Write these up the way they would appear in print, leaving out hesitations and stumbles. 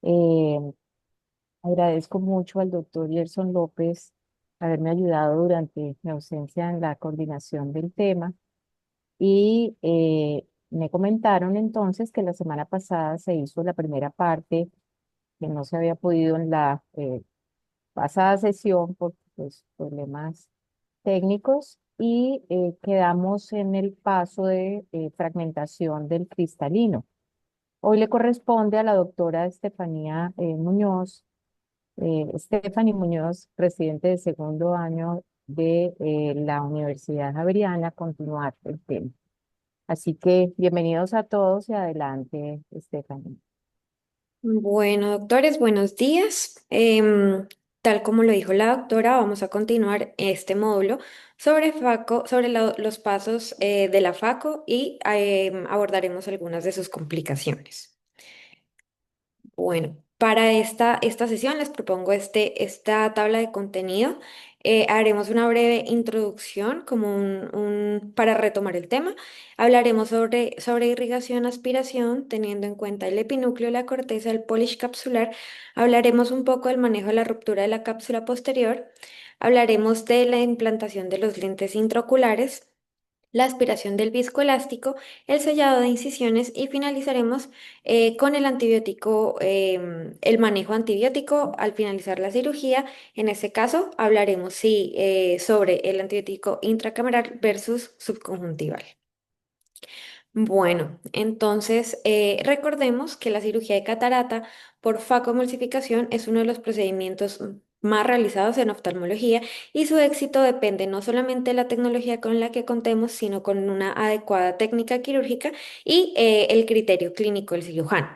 Eh, Agradezco mucho al doctor Gerson López haberme ayudado durante mi ausencia en la coordinación del tema y me comentaron entonces que la semana pasada se hizo la primera parte que no se había podido en la pasada sesión por pues, problemas técnicos y quedamos en el paso de fragmentación del cristalino. Hoy le corresponde a la doctora Estefanía Muñoz, Stephanie Muñoz, residente de segundo año de la Universidad Javeriana, continuar el tema. Así que bienvenidos a todos y adelante, Stephanie. Bueno, doctores, buenos días. Tal como lo dijo la doctora, vamos a continuar este módulo sobre FACO, sobre los pasos de la FACO y abordaremos algunas de sus complicaciones. Bueno, para esta sesión les propongo esta tabla de contenido. Haremos una breve introducción como para retomar el tema. Hablaremos sobre irrigación, aspiración, teniendo en cuenta el epinúcleo, la corteza, el polish capsular. Hablaremos un poco del manejo de la ruptura de la cápsula posterior. Hablaremos de la implantación de los lentes intraoculares, la aspiración del viscoelástico, el sellado de incisiones y finalizaremos con el antibiótico, el manejo antibiótico al finalizar la cirugía. En este caso hablaremos sobre el antibiótico intracameral versus subconjuntival. Bueno, entonces recordemos que la cirugía de catarata por facomulsificación es uno de los procedimientos más realizados en oftalmología y su éxito depende no solamente de la tecnología con la que contemos, sino con una adecuada técnica quirúrgica y el criterio clínico del cirujano.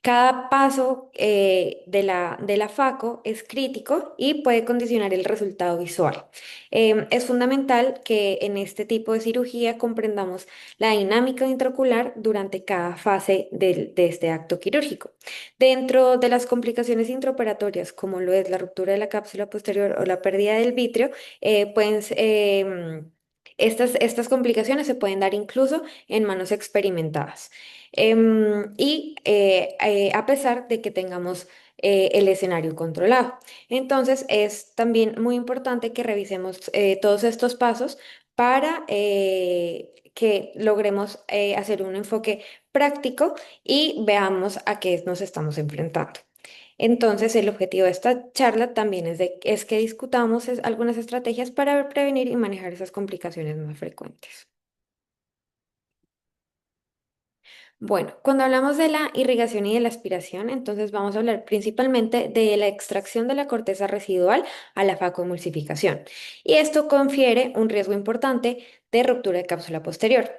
Cada paso de la faco es crítico y puede condicionar el resultado visual. Es fundamental que en este tipo de cirugía comprendamos la dinámica intraocular durante cada fase de este acto quirúrgico. Dentro de las complicaciones intraoperatorias, como lo es la ruptura de la cápsula posterior o la pérdida del vitrio, estas complicaciones se pueden dar incluso en manos experimentadas. A pesar de que tengamos el escenario controlado. Entonces, es también muy importante que revisemos todos estos pasos para que logremos hacer un enfoque práctico y veamos a qué nos estamos enfrentando. Entonces, el objetivo de esta charla también es que discutamos algunas estrategias para prevenir y manejar esas complicaciones más frecuentes. Bueno, cuando hablamos de la irrigación y de la aspiración, entonces vamos a hablar principalmente de la extracción de la corteza residual a la facomulsificación. Y esto confiere un riesgo importante de ruptura de cápsula posterior.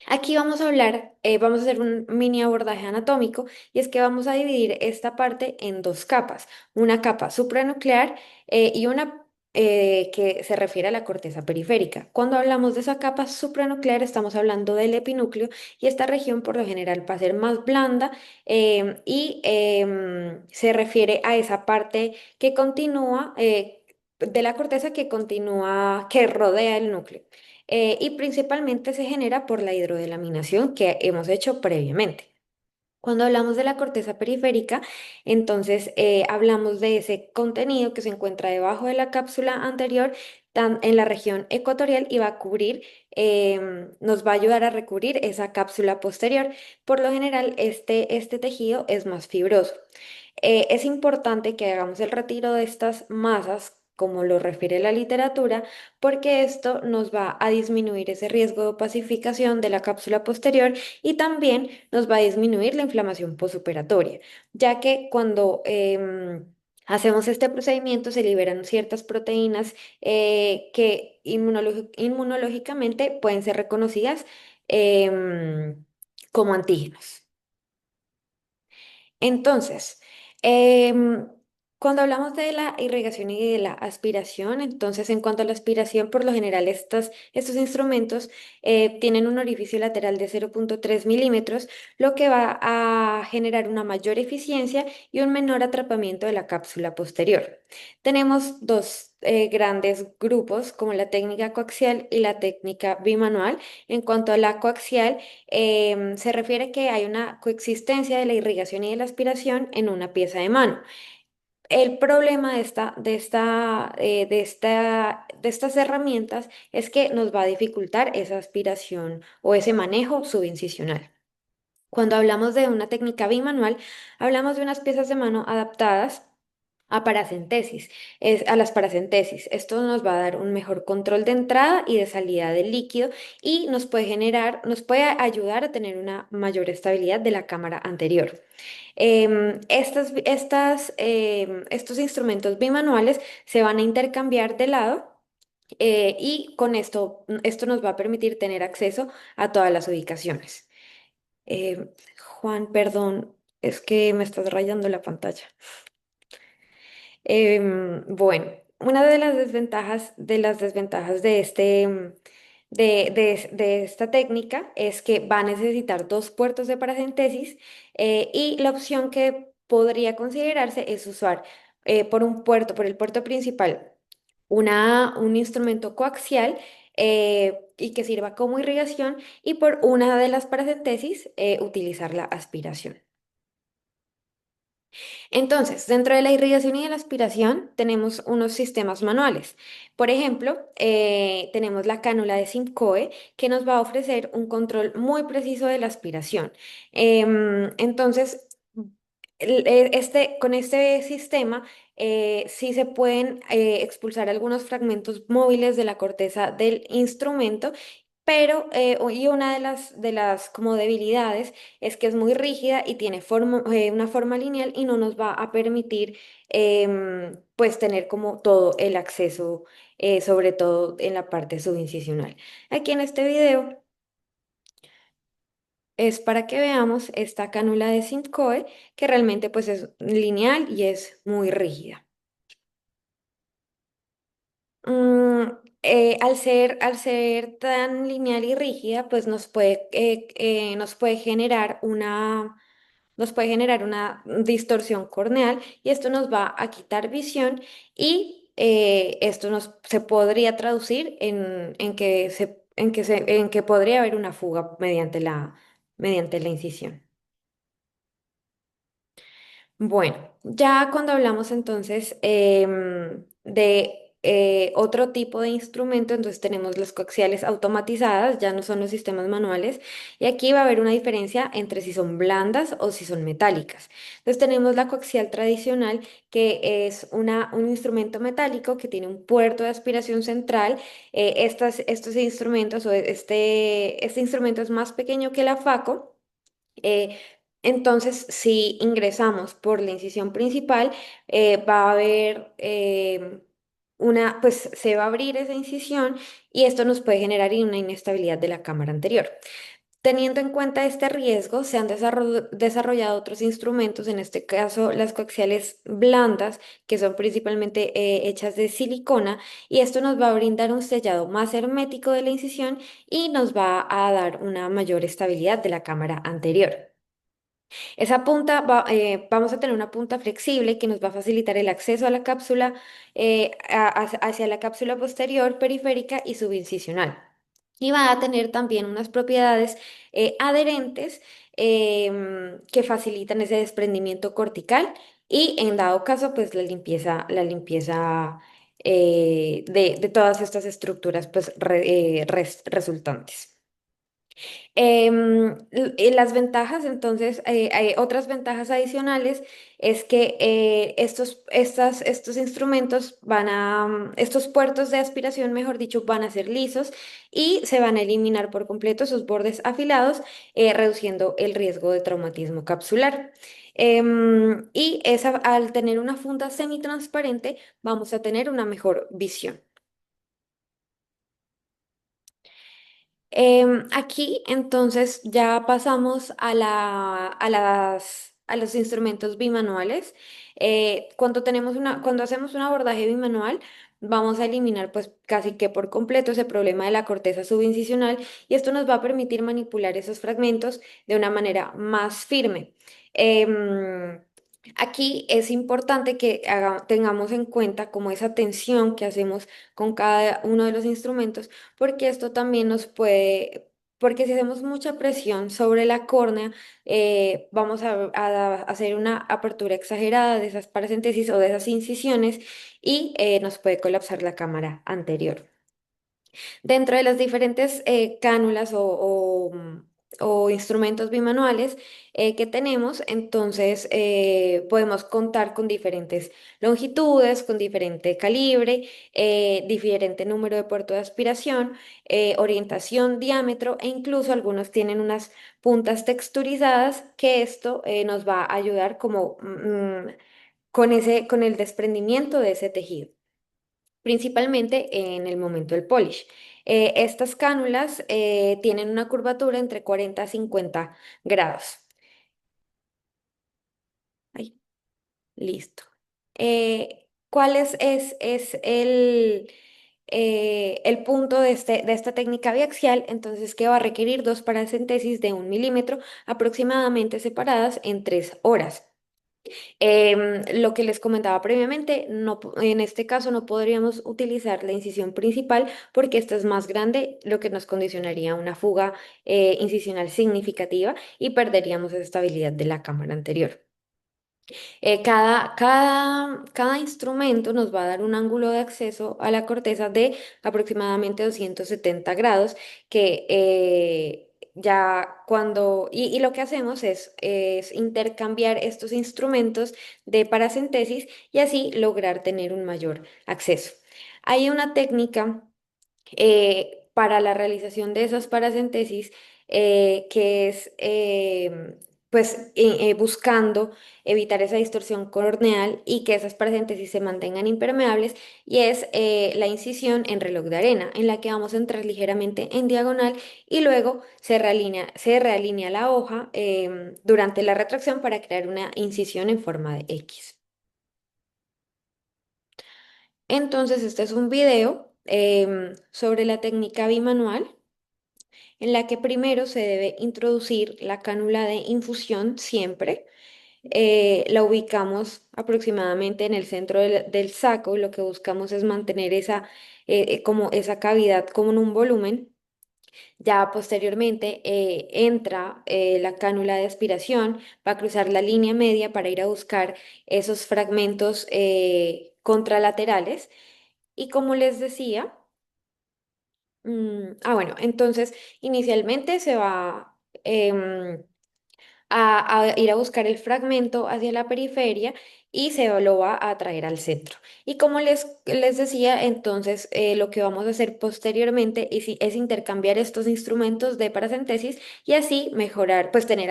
Aquí vamos a hablar, vamos a hacer un mini abordaje anatómico y es que vamos a dividir esta parte en dos capas, una capa supranuclear y una que se refiere a la corteza periférica. Cuando hablamos de esa capa supranuclear estamos hablando del epinúcleo y esta región por lo general va a ser más blanda se refiere a esa parte que continúa de la corteza que continúa, que rodea el núcleo y principalmente se genera por la hidrodelaminación que hemos hecho previamente. Cuando hablamos de la corteza periférica, entonces hablamos de ese contenido que se encuentra debajo de la cápsula anterior, en la región ecuatorial y va a cubrir, nos va a ayudar a recubrir esa cápsula posterior. Por lo general, este tejido es más fibroso. Es importante que hagamos el retiro de estas masas, como lo refiere la literatura, porque esto nos va a disminuir ese riesgo de opacificación de la cápsula posterior y también nos va a disminuir la inflamación postoperatoria, ya que cuando hacemos este procedimiento se liberan ciertas proteínas que inmunológicamente pueden ser reconocidas como antígenos. Entonces, em, Cuando hablamos de la irrigación y de la aspiración, entonces en cuanto a la aspiración, por lo general estos instrumentos tienen un orificio lateral de 0,3 milímetros, lo que va a generar una mayor eficiencia y un menor atrapamiento de la cápsula posterior. Tenemos dos grandes grupos, como la técnica coaxial y la técnica bimanual. En cuanto a la coaxial, se refiere que hay una coexistencia de la irrigación y de la aspiración en una pieza de mano. El problema de estas herramientas es que nos va a dificultar esa aspiración o ese manejo subincisional. Cuando hablamos de una técnica bimanual, hablamos de unas piezas de mano adaptadas a paracentesis, a las paracentesis. Esto nos va a dar un mejor control de entrada y de salida del líquido y nos puede ayudar a tener una mayor estabilidad de la cámara anterior. Estos instrumentos bimanuales se van a intercambiar de lado y con esto nos va a permitir tener acceso a todas las ubicaciones. Juan, perdón, es que me estás rayando la pantalla. Bueno, una de las desventajas de esta técnica es que va a necesitar dos puertos de paracentesis y la opción que podría considerarse es usar por el puerto principal, un instrumento coaxial y que sirva como irrigación y por una de las paracentesis utilizar la aspiración. Entonces, dentro de la irrigación y de la aspiración tenemos unos sistemas manuales. Por ejemplo, tenemos la cánula de Simcoe que nos va a ofrecer un control muy preciso de la aspiración. Entonces, con este sistema sí se pueden expulsar algunos fragmentos móviles de la corteza del instrumento. Pero, y una de las como debilidades es que es muy rígida y tiene una forma lineal y no nos va a permitir pues tener como todo el acceso, sobre todo en la parte subincisional. Aquí en este video es para que veamos esta cánula de Simcoe que realmente pues es lineal y es muy rígida. Mm, al ser tan lineal y rígida, pues nos puede generar una distorsión corneal y esto nos va a quitar visión y esto se podría traducir en que podría haber una fuga mediante la incisión. Bueno, ya cuando hablamos entonces de otro tipo de instrumento, entonces tenemos las coaxiales automatizadas, ya no son los sistemas manuales, y aquí va a haber una diferencia entre si son blandas o si son metálicas. Entonces tenemos la coaxial tradicional, que es un instrumento metálico que tiene un puerto de aspiración central. Estos instrumentos este instrumento es más pequeño que la FACO. Eh, entonces, si ingresamos por la incisión principal, va a haber pues se va a abrir esa incisión y esto nos puede generar una inestabilidad de la cámara anterior. Teniendo en cuenta este riesgo, se han desarrollado otros instrumentos, en este caso las coaxiales blandas, que son principalmente hechas de silicona, y esto nos va a brindar un sellado más hermético de la incisión y nos va a dar una mayor estabilidad de la cámara anterior. Vamos a tener una punta flexible que nos va a facilitar el acceso a la cápsula, hacia la cápsula posterior, periférica y subincisional. Y va a tener también unas propiedades adherentes que facilitan ese desprendimiento cortical y en dado caso, pues la limpieza de todas estas estructuras pues, resultantes. Las ventajas, entonces, hay otras ventajas adicionales es que estos instrumentos estos puertos de aspiración, mejor dicho, van a ser lisos y se van a eliminar por completo sus bordes afilados, reduciendo el riesgo de traumatismo capsular. Al tener una funda semitransparente, vamos a tener una mejor visión. Aquí entonces ya pasamos a a los instrumentos bimanuales. Cuando hacemos un abordaje bimanual, vamos a eliminar pues casi que por completo ese problema de la corteza subincisional y esto nos va a permitir manipular esos fragmentos de una manera más firme. Em, Aquí es importante que tengamos en cuenta como esa tensión que hacemos con cada uno de los instrumentos, porque esto también nos puede, porque si hacemos mucha presión sobre la córnea, vamos a hacer una apertura exagerada de esas paracentesis o de esas incisiones y nos puede colapsar la cámara anterior. Dentro de las diferentes cánulas o instrumentos bimanuales que tenemos, entonces podemos contar con diferentes longitudes, con diferente calibre, diferente número de puerto de aspiración, orientación, diámetro e incluso algunos tienen unas puntas texturizadas que esto nos va a ayudar como con el desprendimiento de ese tejido principalmente en el momento del polish. Estas cánulas tienen una curvatura entre 40 a 50 grados. Ahí, listo. ¿Cuál es el punto de esta técnica biaxial? Entonces, que va a requerir dos paracentesis de 1 milímetro aproximadamente separadas en 3 horas. Lo que les comentaba previamente, en este caso no podríamos utilizar la incisión principal porque esta es más grande, lo que nos condicionaría una fuga incisional significativa y perderíamos esa estabilidad de la cámara anterior. Cada instrumento nos va a dar un ángulo de acceso a la corteza de aproximadamente 270 grados, que y lo que hacemos es intercambiar estos instrumentos de paracentesis y así lograr tener un mayor acceso. Hay una técnica para la realización de esas paracentesis, que es pues buscando evitar esa distorsión corneal y que esas paracentesis se mantengan impermeables, y es la incisión en reloj de arena, en la que vamos a entrar ligeramente en diagonal y luego se realinea la hoja durante la retracción para crear una incisión en forma de X. Entonces, este es un video sobre la técnica bimanual en la que primero se debe introducir la cánula de infusión siempre. La ubicamos aproximadamente en el centro del saco. Lo que buscamos es mantener como esa cavidad como en un volumen. Ya posteriormente entra la cánula de aspiración, va a cruzar la línea media para ir a buscar esos fragmentos contralaterales. Y como les decía, bueno, entonces inicialmente se va a ir a buscar el fragmento hacia la periferia y lo va a traer al centro. Y como les decía, entonces lo que vamos a hacer posteriormente es intercambiar estos instrumentos de paracentesis y así mejorar, pues tener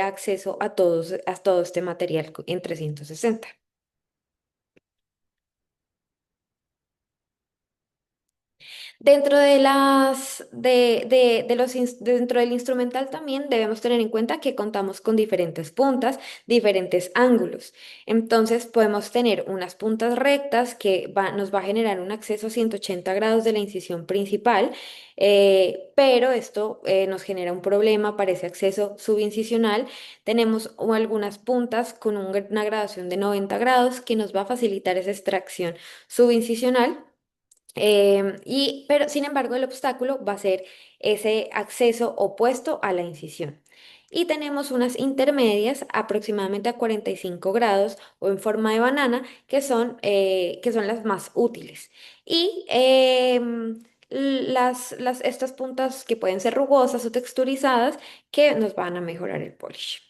acceso a todo este material en 360. Dentro del instrumental también debemos tener en cuenta que contamos con diferentes puntas, diferentes ángulos. Entonces podemos tener unas puntas rectas que nos va a generar un acceso a 180 grados de la incisión principal, pero esto nos genera un problema para ese acceso subincisional. Tenemos algunas puntas con una gradación de 90 grados que nos va a facilitar esa extracción subincisional. Pero sin embargo, el obstáculo va a ser ese acceso opuesto a la incisión. Y tenemos unas intermedias aproximadamente a 45 grados o en forma de banana que son las más útiles. Y estas puntas que pueden ser rugosas o texturizadas que nos van a mejorar el polish.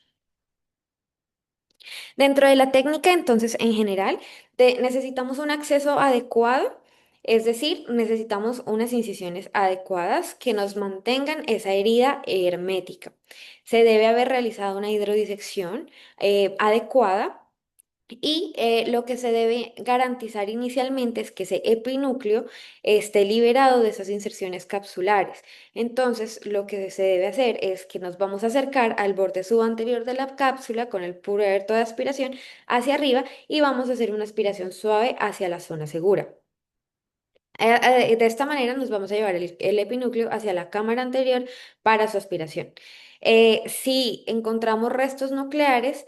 Dentro de la técnica, entonces, en general, necesitamos un acceso adecuado, es decir, necesitamos unas incisiones adecuadas que nos mantengan esa herida hermética. Se debe haber realizado una hidrodisección adecuada Y lo que se debe garantizar inicialmente es que ese epinúcleo esté liberado de esas inserciones capsulares. Entonces, lo que se debe hacer es que nos vamos a acercar al borde subanterior de la cápsula con el puro abierto de aspiración hacia arriba y vamos a hacer una aspiración suave hacia la zona segura. De esta manera nos vamos a llevar el epinúcleo hacia la cámara anterior para su aspiración. Si encontramos restos nucleares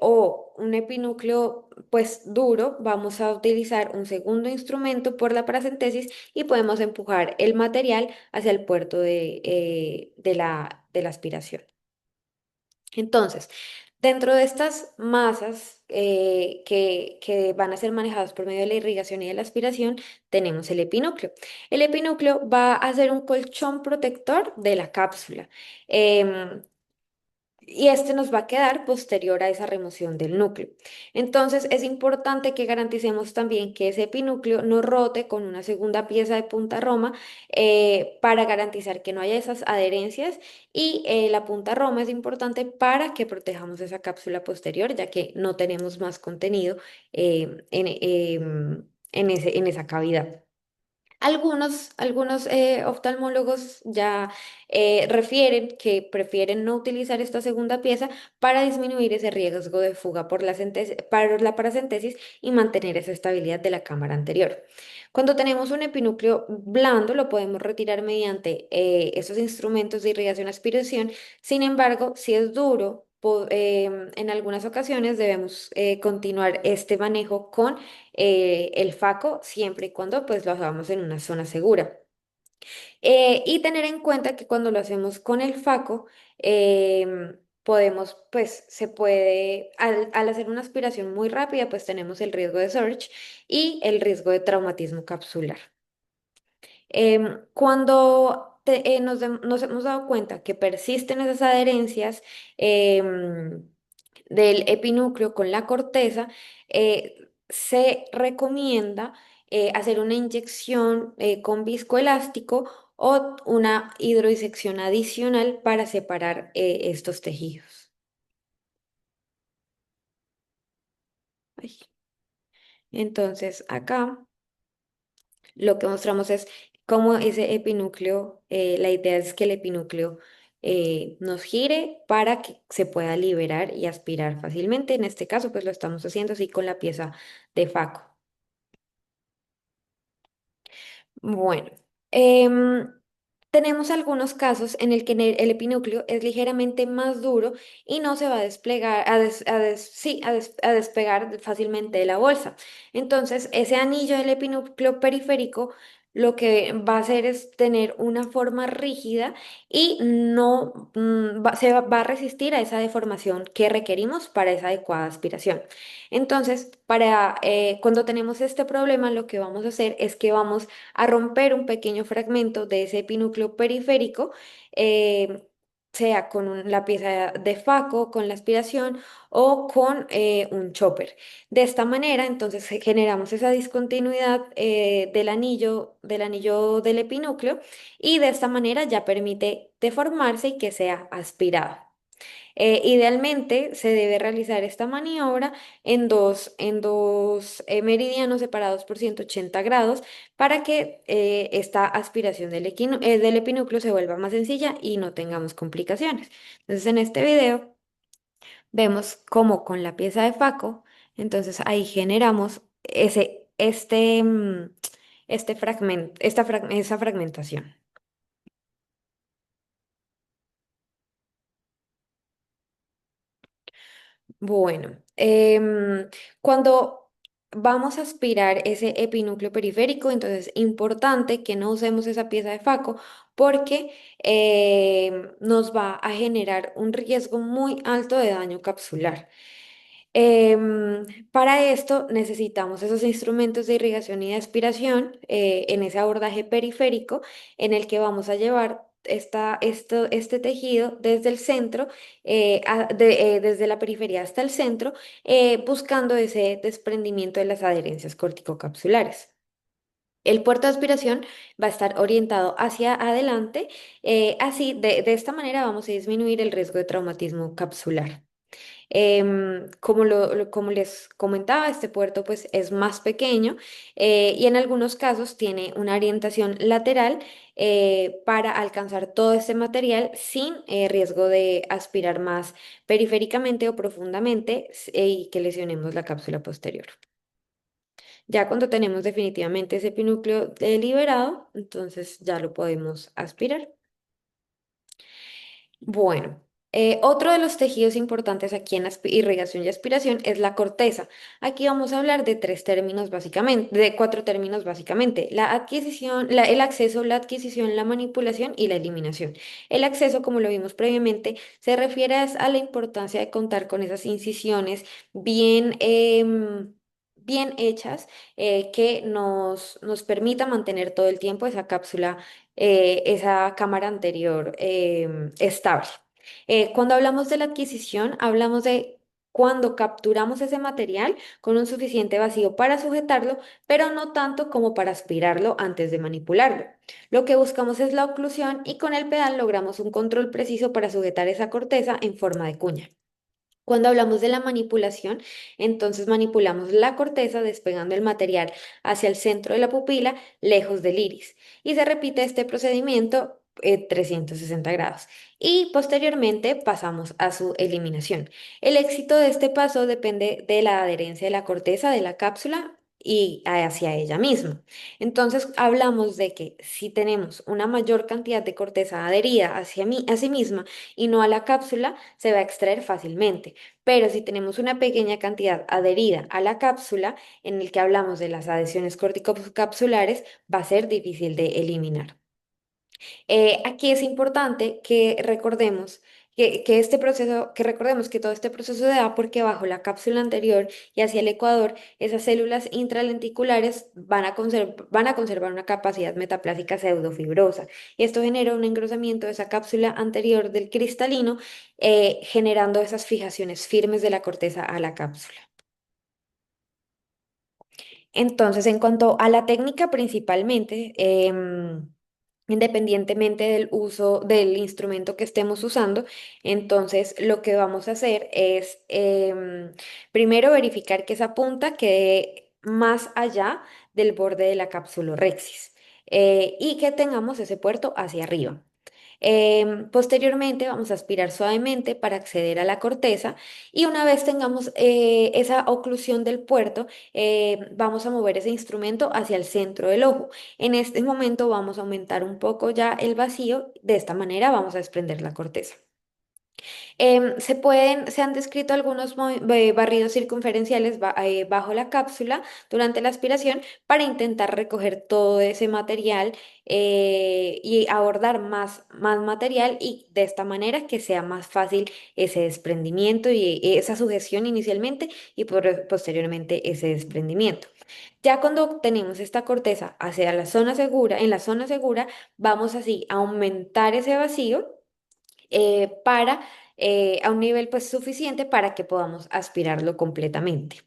o un epinúcleo pues duro, vamos a utilizar un segundo instrumento por la paracentesis y podemos empujar el material hacia el puerto de la aspiración. Entonces, dentro de estas masas que van a ser manejadas por medio de la irrigación y de la aspiración, tenemos el epinúcleo. El epinúcleo va a ser un colchón protector de la cápsula. em, y este nos va a quedar posterior a esa remoción del núcleo. Entonces es importante que garanticemos también que ese epinúcleo no rote con una segunda pieza de punta roma para garantizar que no haya esas adherencias y la punta roma es importante para que protejamos esa cápsula posterior ya que no tenemos más contenido en esa cavidad. Algunos oftalmólogos ya refieren que prefieren no utilizar esta segunda pieza para disminuir ese riesgo de fuga por para la paracentesis y mantener esa estabilidad de la cámara anterior. Cuando tenemos un epinúcleo blando, lo podemos retirar mediante esos instrumentos de irrigación-aspiración. Sin embargo, si es duro, en algunas ocasiones debemos continuar este manejo con el FACO siempre y cuando pues lo hagamos en una zona segura. Y tener en cuenta que cuando lo hacemos con el FACO, podemos, pues se puede, al hacer una aspiración muy rápida, pues tenemos el riesgo de surge y el riesgo de traumatismo capsular. Cuando nos hemos dado cuenta que persisten esas adherencias del epinúcleo con la corteza, se recomienda hacer una inyección con viscoelástico o una hidrodisección adicional para separar estos tejidos. Ay. Entonces, acá lo que mostramos es cómo ese epinúcleo, la idea es que el epinúcleo nos gire para que se pueda liberar y aspirar fácilmente. En este caso, pues lo estamos haciendo así con la pieza de Faco. Bueno, em, tenemos algunos casos en el que el epinúcleo es ligeramente más duro y no se va a desplegar, sí, a despegar fácilmente de la bolsa. Entonces, ese anillo del epinúcleo periférico lo que va a hacer es tener una forma rígida y no va a resistir a esa deformación que requerimos para esa adecuada aspiración. Entonces, cuando tenemos este problema, lo que vamos a hacer es que vamos a romper un pequeño fragmento de ese epinúcleo periférico, eh, sea con la pieza de Faco, con la aspiración o con un chopper. De esta manera, entonces generamos esa discontinuidad del anillo del epinúcleo y de esta manera ya permite deformarse y que sea aspirado. Idealmente se debe realizar esta maniobra en dos meridianos separados por 180 grados para que esta aspiración del epinúcleo se vuelva más sencilla y no tengamos complicaciones. Entonces en este video vemos cómo con la pieza de Faco, entonces ahí generamos esa fragmentación. Bueno, cuando vamos a aspirar ese epinúcleo periférico, entonces es importante que no usemos esa pieza de Faco porque nos va a generar un riesgo muy alto de daño capsular. Para esto necesitamos esos instrumentos de irrigación y de aspiración en ese abordaje periférico en el que vamos a llevar este tejido desde el centro, desde la periferia hasta el centro, buscando ese desprendimiento de las adherencias corticocapsulares. El puerto de aspiración va a estar orientado hacia adelante, así de esta manera vamos a disminuir el riesgo de traumatismo capsular. Como les comentaba, este puerto pues es más pequeño y en algunos casos tiene una orientación lateral para alcanzar todo este material sin riesgo de aspirar más periféricamente o profundamente y que lesionemos la cápsula posterior. Ya cuando tenemos definitivamente ese pinúcleo liberado, entonces ya lo podemos aspirar. Bueno, otro de los tejidos importantes aquí en irrigación y aspiración es la corteza. Aquí vamos a hablar de tres términos básicamente, de cuatro términos básicamente: la adquisición, el acceso, la adquisición, la manipulación y la eliminación. El acceso, como lo vimos previamente, se refiere a la importancia de contar con esas incisiones bien, bien hechas que nos permita mantener todo el tiempo esa cápsula, esa cámara anterior estable. Cuando hablamos de la adquisición, hablamos de cuando capturamos ese material con un suficiente vacío para sujetarlo, pero no tanto como para aspirarlo antes de manipularlo. Lo que buscamos es la oclusión y con el pedal logramos un control preciso para sujetar esa corteza en forma de cuña. Cuando hablamos de la manipulación, entonces manipulamos la corteza despegando el material hacia el centro de la pupila, lejos del iris. Y se repite este procedimiento 360 grados. Y posteriormente pasamos a su eliminación. El éxito de este paso depende de la adherencia de la corteza de la cápsula y hacia ella misma. Entonces hablamos de que si tenemos una mayor cantidad de corteza adherida a sí misma y no a la cápsula, se va a extraer fácilmente. Pero si tenemos una pequeña cantidad adherida a la cápsula, en el que hablamos de las adhesiones corticocapsulares, va a ser difícil de eliminar. Aquí es importante que recordemos que recordemos que todo este proceso se da porque bajo la cápsula anterior y hacia el ecuador, esas células intralenticulares van a conservar una capacidad metaplásica pseudofibrosa. Y esto genera un engrosamiento de esa cápsula anterior del cristalino, generando esas fijaciones firmes de la corteza a la cápsula. Entonces, en cuanto a la técnica principalmente, independientemente del uso del instrumento que estemos usando, entonces lo que vamos a hacer es primero verificar que esa punta quede más allá del borde de la cápsulorhexis y que tengamos ese puerto hacia arriba. Posteriormente vamos a aspirar suavemente para acceder a la corteza y una vez tengamos esa oclusión del puerto, vamos a mover ese instrumento hacia el centro del ojo. En este momento vamos a aumentar un poco ya el vacío, de esta manera vamos a desprender la corteza. Se han descrito algunos barridos circunferenciales bajo la cápsula durante la aspiración para intentar recoger todo ese material y abordar más material y de esta manera que sea más fácil ese desprendimiento y esa sujeción inicialmente y posteriormente ese desprendimiento. Ya cuando tenemos esta corteza hacia la zona segura, en la zona segura, vamos así a aumentar ese vacío para a un nivel pues suficiente para que podamos aspirarlo completamente.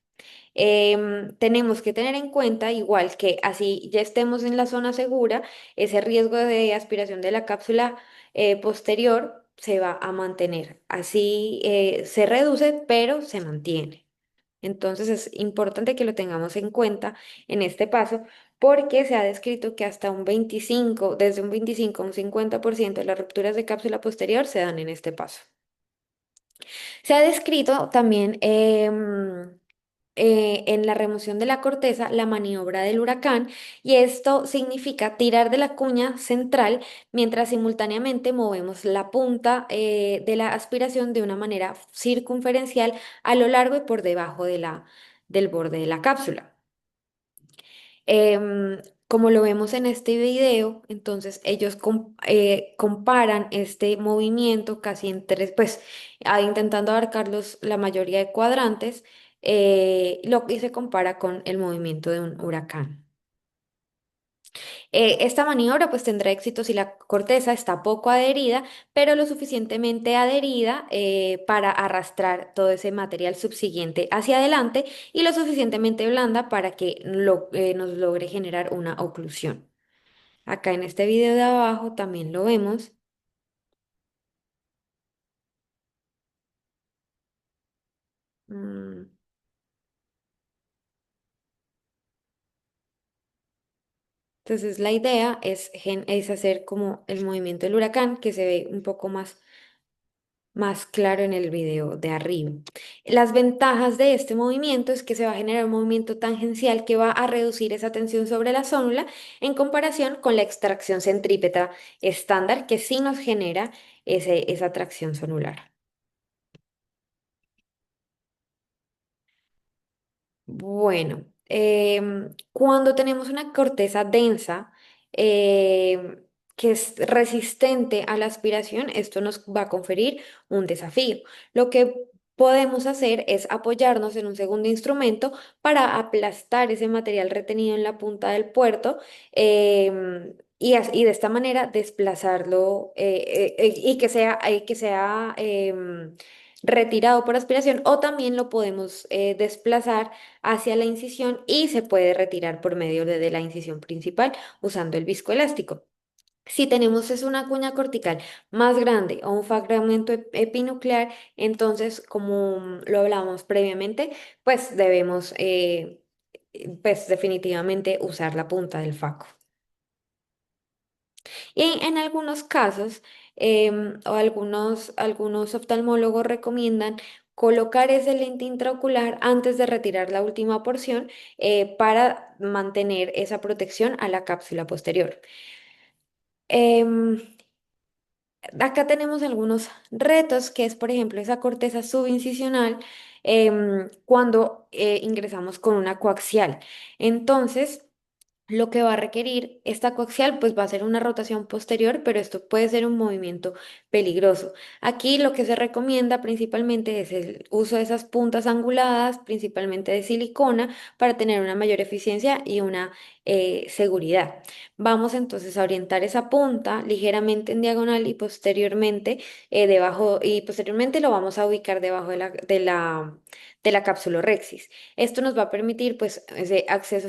Tenemos que tener en cuenta, igual que así ya estemos en la zona segura, ese riesgo de aspiración de la cápsula posterior se va a mantener. Así se reduce, pero se mantiene. Entonces es importante que lo tengamos en cuenta en este paso porque se ha descrito que hasta desde un 25 a un 50% de las rupturas de cápsula posterior se dan en este paso. Se ha descrito también en la remoción de la corteza la maniobra del huracán y esto significa tirar de la cuña central mientras simultáneamente movemos la punta de la aspiración de una manera circunferencial a lo largo y por debajo del borde de la cápsula. Em, Como lo vemos en este video, entonces ellos comparan este movimiento casi en tres, pues intentando abarcar la mayoría de cuadrantes, lo que se compara con el movimiento de un huracán. Esta maniobra pues tendrá éxito si la corteza está poco adherida, pero lo suficientemente adherida para arrastrar todo ese material subsiguiente hacia adelante y lo suficientemente blanda para que nos logre generar una oclusión. Acá en este video de abajo también lo vemos. Mm, Entonces la idea es hacer como el movimiento del huracán que se ve un poco más claro en el video de arriba. Las ventajas de este movimiento es que se va a generar un movimiento tangencial que va a reducir esa tensión sobre la zónula en comparación con la extracción centrípeta estándar que sí nos genera esa tracción sonular. Bueno, cuando tenemos una corteza densa que es resistente a la aspiración, esto nos va a conferir un desafío. Lo que podemos hacer es apoyarnos en un segundo instrumento para aplastar ese material retenido en la punta del puerto y de esta manera desplazarlo y que sea retirado por aspiración o también lo podemos desplazar hacia la incisión y se puede retirar por medio de la incisión principal usando el viscoelástico. Si tenemos es una cuña cortical más grande o un fragmento epinuclear, entonces, como lo hablamos previamente, pues debemos, pues definitivamente usar la punta del faco. Y en algunos casos, o algunos oftalmólogos recomiendan colocar ese lente intraocular antes de retirar la última porción para mantener esa protección a la cápsula posterior. Em, Acá tenemos algunos retos, que es, por ejemplo, esa corteza subincisional cuando ingresamos con una coaxial. Entonces, lo que va a requerir esta coaxial, pues va a ser una rotación posterior, pero esto puede ser un movimiento peligroso. Aquí lo que se recomienda principalmente es el uso de esas puntas anguladas, principalmente de silicona, para tener una mayor eficiencia y una seguridad. Vamos entonces a orientar esa punta ligeramente en diagonal y posteriormente posteriormente lo vamos a ubicar debajo de la cápsula rexis. Esto nos va a permitir pues ese acceso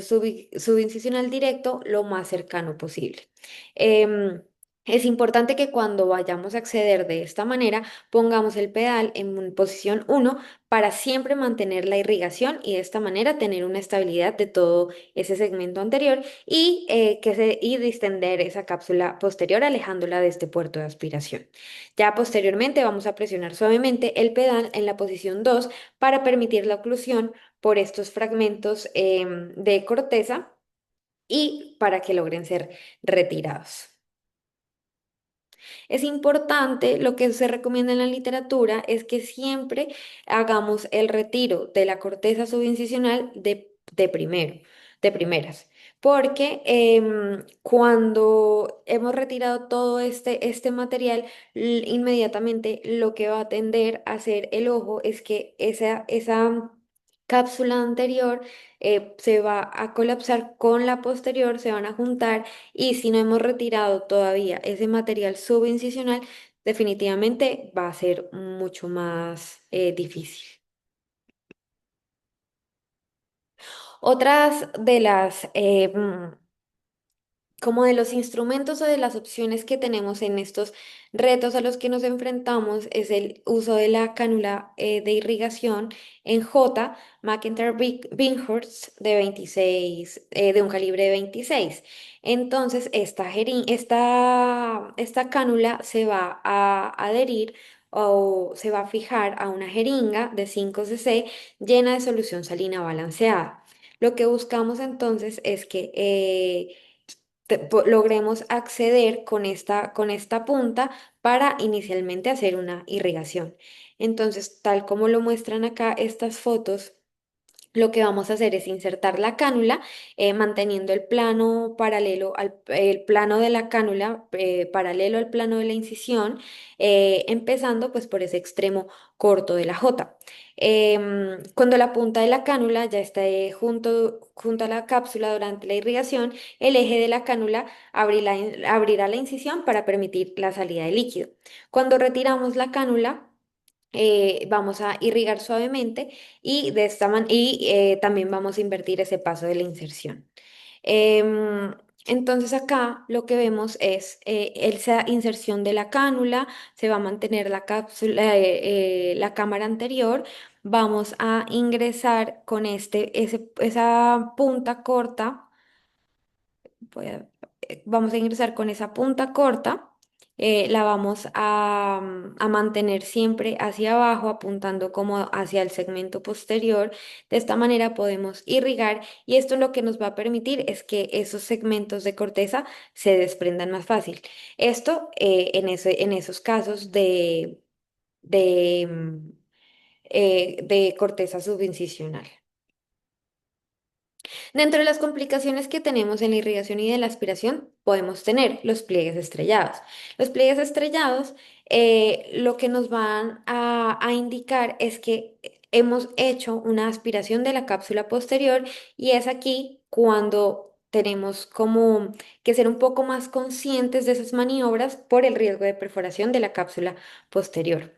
subincisional directo lo más cercano posible. Em, es importante que cuando vayamos a acceder de esta manera pongamos el pedal en posición uno para siempre mantener la irrigación y de esta manera tener una estabilidad de todo ese segmento anterior y distender esa cápsula posterior alejándola de este puerto de aspiración. Ya posteriormente vamos a presionar suavemente el pedal en la posición 2 para permitir la oclusión por estos fragmentos de corteza y para que logren ser retirados. Es importante, lo que se recomienda en la literatura es que siempre hagamos el retiro de la corteza subincisional de primeras, porque cuando hemos retirado todo este material, inmediatamente lo que va a tender a hacer el ojo es que esa cápsula anterior se va a colapsar con la posterior, se van a juntar y si no hemos retirado todavía ese material subincisional, definitivamente va a ser mucho más difícil. Otras de las como de los instrumentos o de las opciones que tenemos en estos retos a los que nos enfrentamos es el uso de la cánula de irrigación en J. McIntyre Binghurst de 26, de un calibre de 26. Entonces, esta cánula se va a adherir o se va a fijar a una jeringa de 5 cc llena de solución salina balanceada. Lo que buscamos entonces es que logremos acceder con esta punta para inicialmente hacer una irrigación. Entonces, tal como lo muestran acá estas fotos, lo que vamos a hacer es insertar la cánula, manteniendo el plano paralelo el plano de la cánula paralelo al plano de la incisión, empezando pues por ese extremo corto de la J. Cuando la punta de la cánula ya esté junto a la cápsula durante la irrigación, el eje de la cánula abrirá la incisión para permitir la salida de líquido. Cuando retiramos la cánula, vamos a irrigar suavemente y también vamos a invertir ese paso de la inserción. Em, entonces acá lo que vemos es esa inserción de la cánula, se va a mantener la cápsula, la cámara anterior vamos a ingresar con esa punta corta. voy a- Vamos a ingresar con esa punta corta, la vamos a mantener siempre hacia abajo, apuntando como hacia el segmento posterior. De esta manera podemos irrigar y esto lo que nos va a permitir es que esos segmentos de corteza se desprendan más fácil. Esto en esos casos de, mm, de corteza subincisional. Dentro de las complicaciones que tenemos en la irrigación y de la aspiración, podemos tener los pliegues estrellados. Los pliegues estrellados lo que nos van a indicar es que hemos hecho una aspiración de la cápsula posterior y es aquí cuando tenemos como que ser un poco más conscientes de esas maniobras por el riesgo de perforación de la cápsula posterior.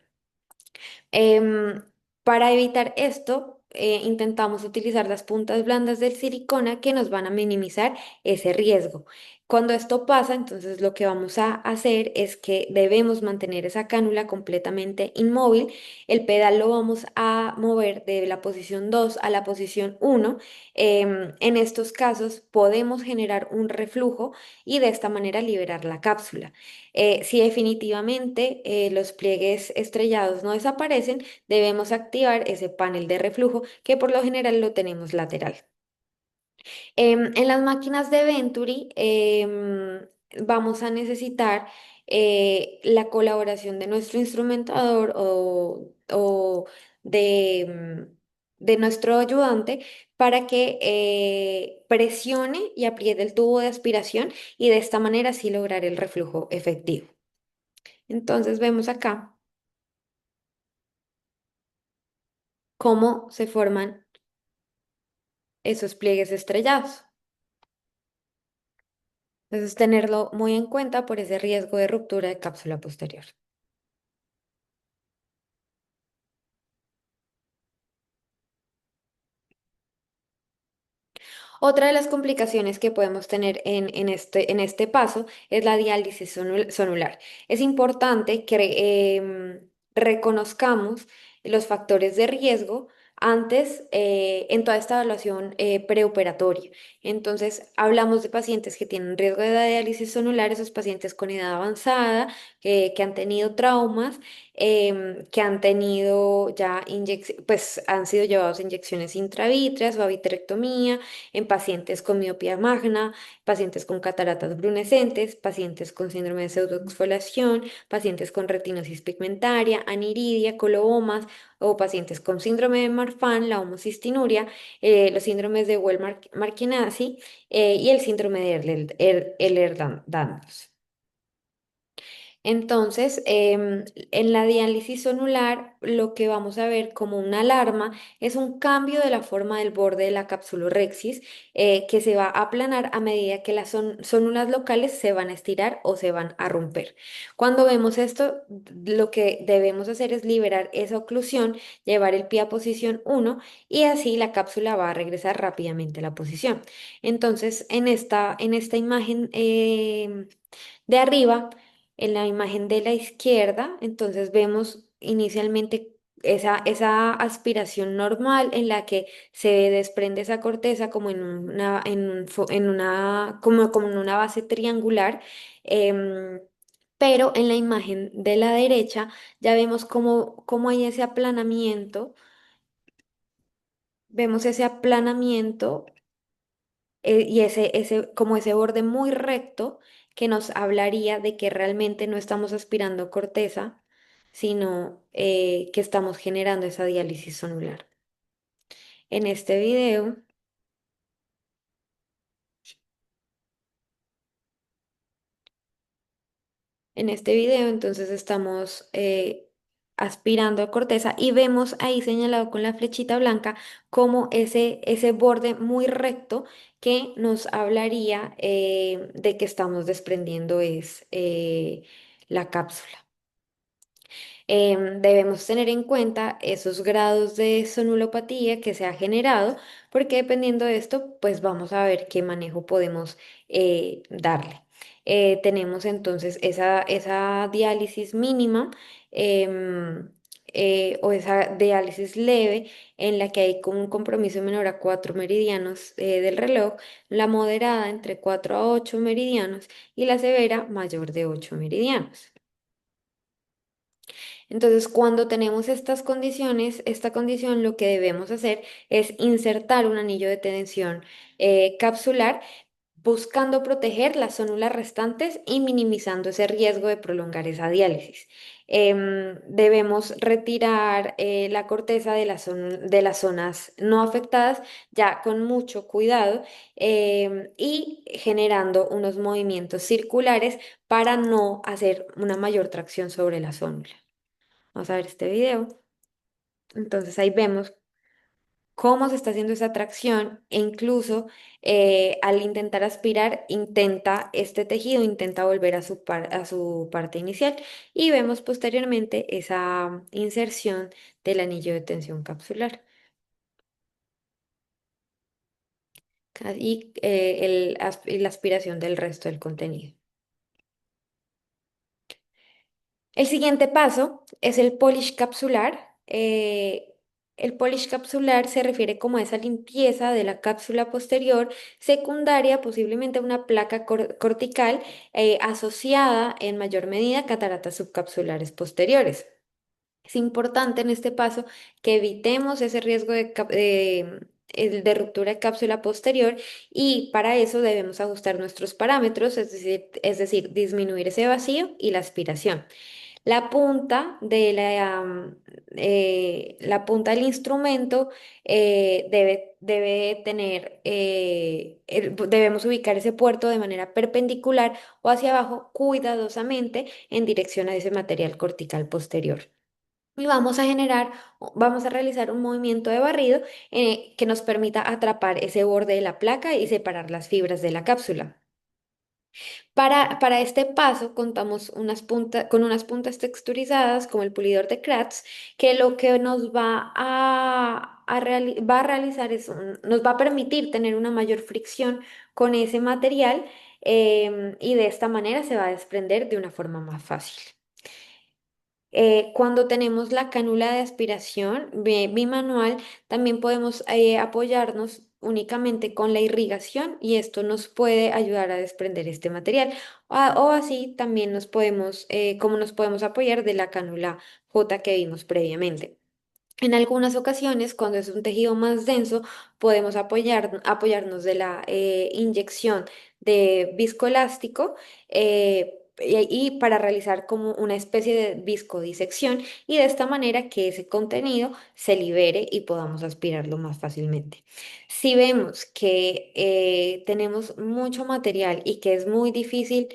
Em, para evitar esto, intentamos utilizar las puntas blandas del silicona que nos van a minimizar ese riesgo. Cuando esto pasa, entonces lo que vamos a hacer es que debemos mantener esa cánula completamente inmóvil. El pedal lo vamos a mover de la posición 2 a la posición 1. En estos casos podemos generar un reflujo y de esta manera liberar la cápsula. Si definitivamente los pliegues estrellados no desaparecen, debemos activar ese panel de reflujo que por lo general lo tenemos lateral. En las máquinas de Venturi vamos a necesitar la colaboración de nuestro instrumentador o de nuestro ayudante para que presione y apriete el tubo de aspiración y de esta manera así lograr el reflujo efectivo. Entonces vemos acá cómo se forman esos pliegues estrellados. Entonces, tenerlo muy en cuenta por ese riesgo de ruptura de cápsula posterior. Otra de las complicaciones que podemos tener en este paso es la diálisis sonular. Es importante que reconozcamos los factores de riesgo antes en toda esta evaluación preoperatoria. Entonces, hablamos de pacientes que tienen riesgo de diálisis sonular, esos pacientes con edad avanzada, que han tenido traumas, que han tenido ya pues han sido llevados a inyecciones intravítreas o a vitrectomía en pacientes con miopía magna, pacientes con cataratas brunescentes, pacientes con síndrome de pseudoexfoliación, pacientes con retinosis pigmentaria, aniridia, colobomas o pacientes con síndrome de Marfan, la homocistinuria, los síndromes de Weill-Marchesani y el síndrome de Ehlers-Danlos. Entonces, en la diálisis sonular, lo que vamos a ver como una alarma es un cambio de la forma del borde de la capsulorhexis que se va a aplanar a medida que las células locales se van a estirar o se van a romper. Cuando vemos esto, lo que debemos hacer es liberar esa oclusión, llevar el pie a posición 1 y así la cápsula va a regresar rápidamente a la posición. Entonces, en esta imagen de arriba, en la imagen de la izquierda, entonces vemos inicialmente esa aspiración normal en la que se desprende esa corteza como como en una base triangular. em, pero en la imagen de la derecha ya vemos cómo hay ese aplanamiento, vemos ese aplanamiento y como ese borde muy recto que nos hablaría de que realmente no estamos aspirando corteza, sino que estamos generando esa diálisis sonular. En este video, entonces estamos aspirando a corteza y vemos ahí señalado con la flechita blanca como ese borde muy recto que nos hablaría de que estamos desprendiendo la cápsula. Debemos tener en cuenta esos grados de sonulopatía que se ha generado, porque dependiendo de esto, pues vamos a ver qué manejo podemos darle. Tenemos entonces esa diálisis mínima em, o esa diálisis leve en la que hay como un compromiso menor a 4 meridianos del reloj, la moderada entre 4 a 8 meridianos y la severa mayor de 8 meridianos. Entonces, cuando tenemos estas condiciones, esta condición lo que debemos hacer es insertar un anillo de tensión capsular buscando proteger las células restantes y minimizando ese riesgo de prolongar esa diálisis. Debemos retirar la corteza de las zonas no afectadas ya con mucho cuidado y generando unos movimientos circulares para no hacer una mayor tracción sobre la zónula. Vamos a ver este video. Entonces ahí vemos cómo se está haciendo esa tracción e incluso al intentar aspirar, este tejido intenta volver a a su parte inicial y vemos posteriormente esa inserción del anillo de tensión capsular y y la aspiración del resto del contenido. El siguiente paso es el polish capsular. El polish capsular se refiere como a esa limpieza de la cápsula posterior secundaria, posiblemente a una placa cortical asociada en mayor medida a cataratas subcapsulares posteriores. Es importante en este paso que evitemos ese riesgo de ruptura de cápsula posterior y para eso debemos ajustar nuestros parámetros, es decir, disminuir ese vacío y la aspiración. La punta la punta del instrumento debe tener, debemos ubicar ese puerto de manera perpendicular o hacia abajo cuidadosamente en dirección a ese material cortical posterior. Y vamos a realizar un movimiento de barrido que nos permita atrapar ese borde de la placa y separar las fibras de la cápsula. Para este paso contamos con unas puntas texturizadas como el pulidor de Kratz, que lo que nos va a realizar nos va a permitir tener una mayor fricción con ese material y de esta manera se va a desprender de una forma más fácil. Cuando tenemos la cánula de aspiración bimanual, también podemos apoyarnos únicamente con la irrigación y esto nos puede ayudar a desprender este material. O así también como nos podemos apoyar de la cánula J que vimos previamente. En algunas ocasiones, cuando es un tejido más denso, podemos apoyarnos de la inyección de viscoelástico y para realizar como una especie de viscodisección y de esta manera que ese contenido se libere y podamos aspirarlo más fácilmente. Si vemos que tenemos mucho material y que es muy difícil,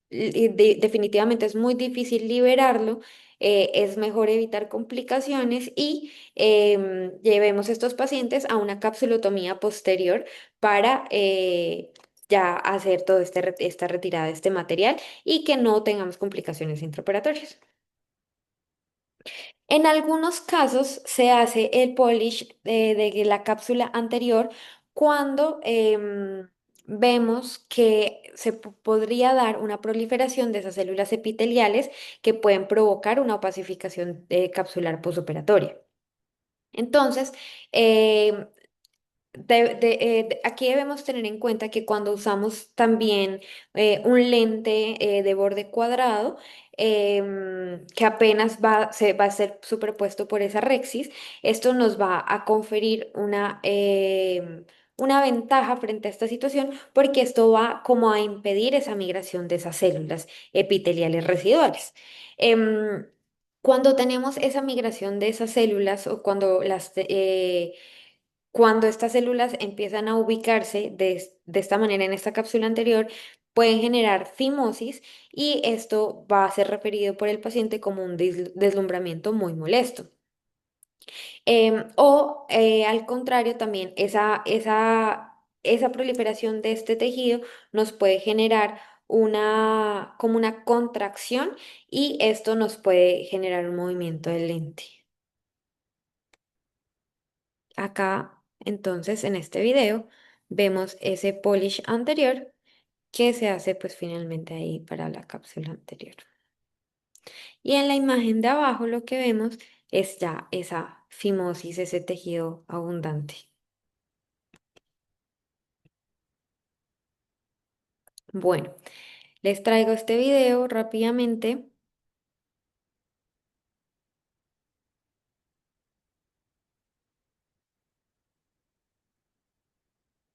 definitivamente es muy difícil liberarlo, es mejor evitar complicaciones y llevemos estos pacientes a una capsulotomía posterior para ya hacer toda esta retirada de este material y que no tengamos complicaciones intraoperatorias. En algunos casos se hace el polish de la cápsula anterior cuando vemos que podría dar una proliferación de esas células epiteliales que pueden provocar una opacificación capsular posoperatoria. Entonces, em, aquí debemos tener en cuenta que cuando usamos también un lente de borde cuadrado, que apenas va a ser superpuesto por esa rexis, esto nos va a conferir una ventaja frente a esta situación porque esto va como a impedir esa migración de esas células epiteliales residuales. Em, Cuando tenemos esa migración de esas células o cuando estas células empiezan a ubicarse de esta manera en esta cápsula anterior, pueden generar fimosis y esto va a ser referido por el paciente como un deslumbramiento muy molesto. Al contrario, también esa proliferación de este tejido nos puede generar como una contracción y esto nos puede generar un movimiento del lente. Acá, entonces, en este video, vemos ese polish anterior que se hace pues finalmente ahí para la cápsula anterior. Y en la imagen de abajo lo que vemos es ya esa fimosis, ese tejido abundante. Bueno, les traigo este video rápidamente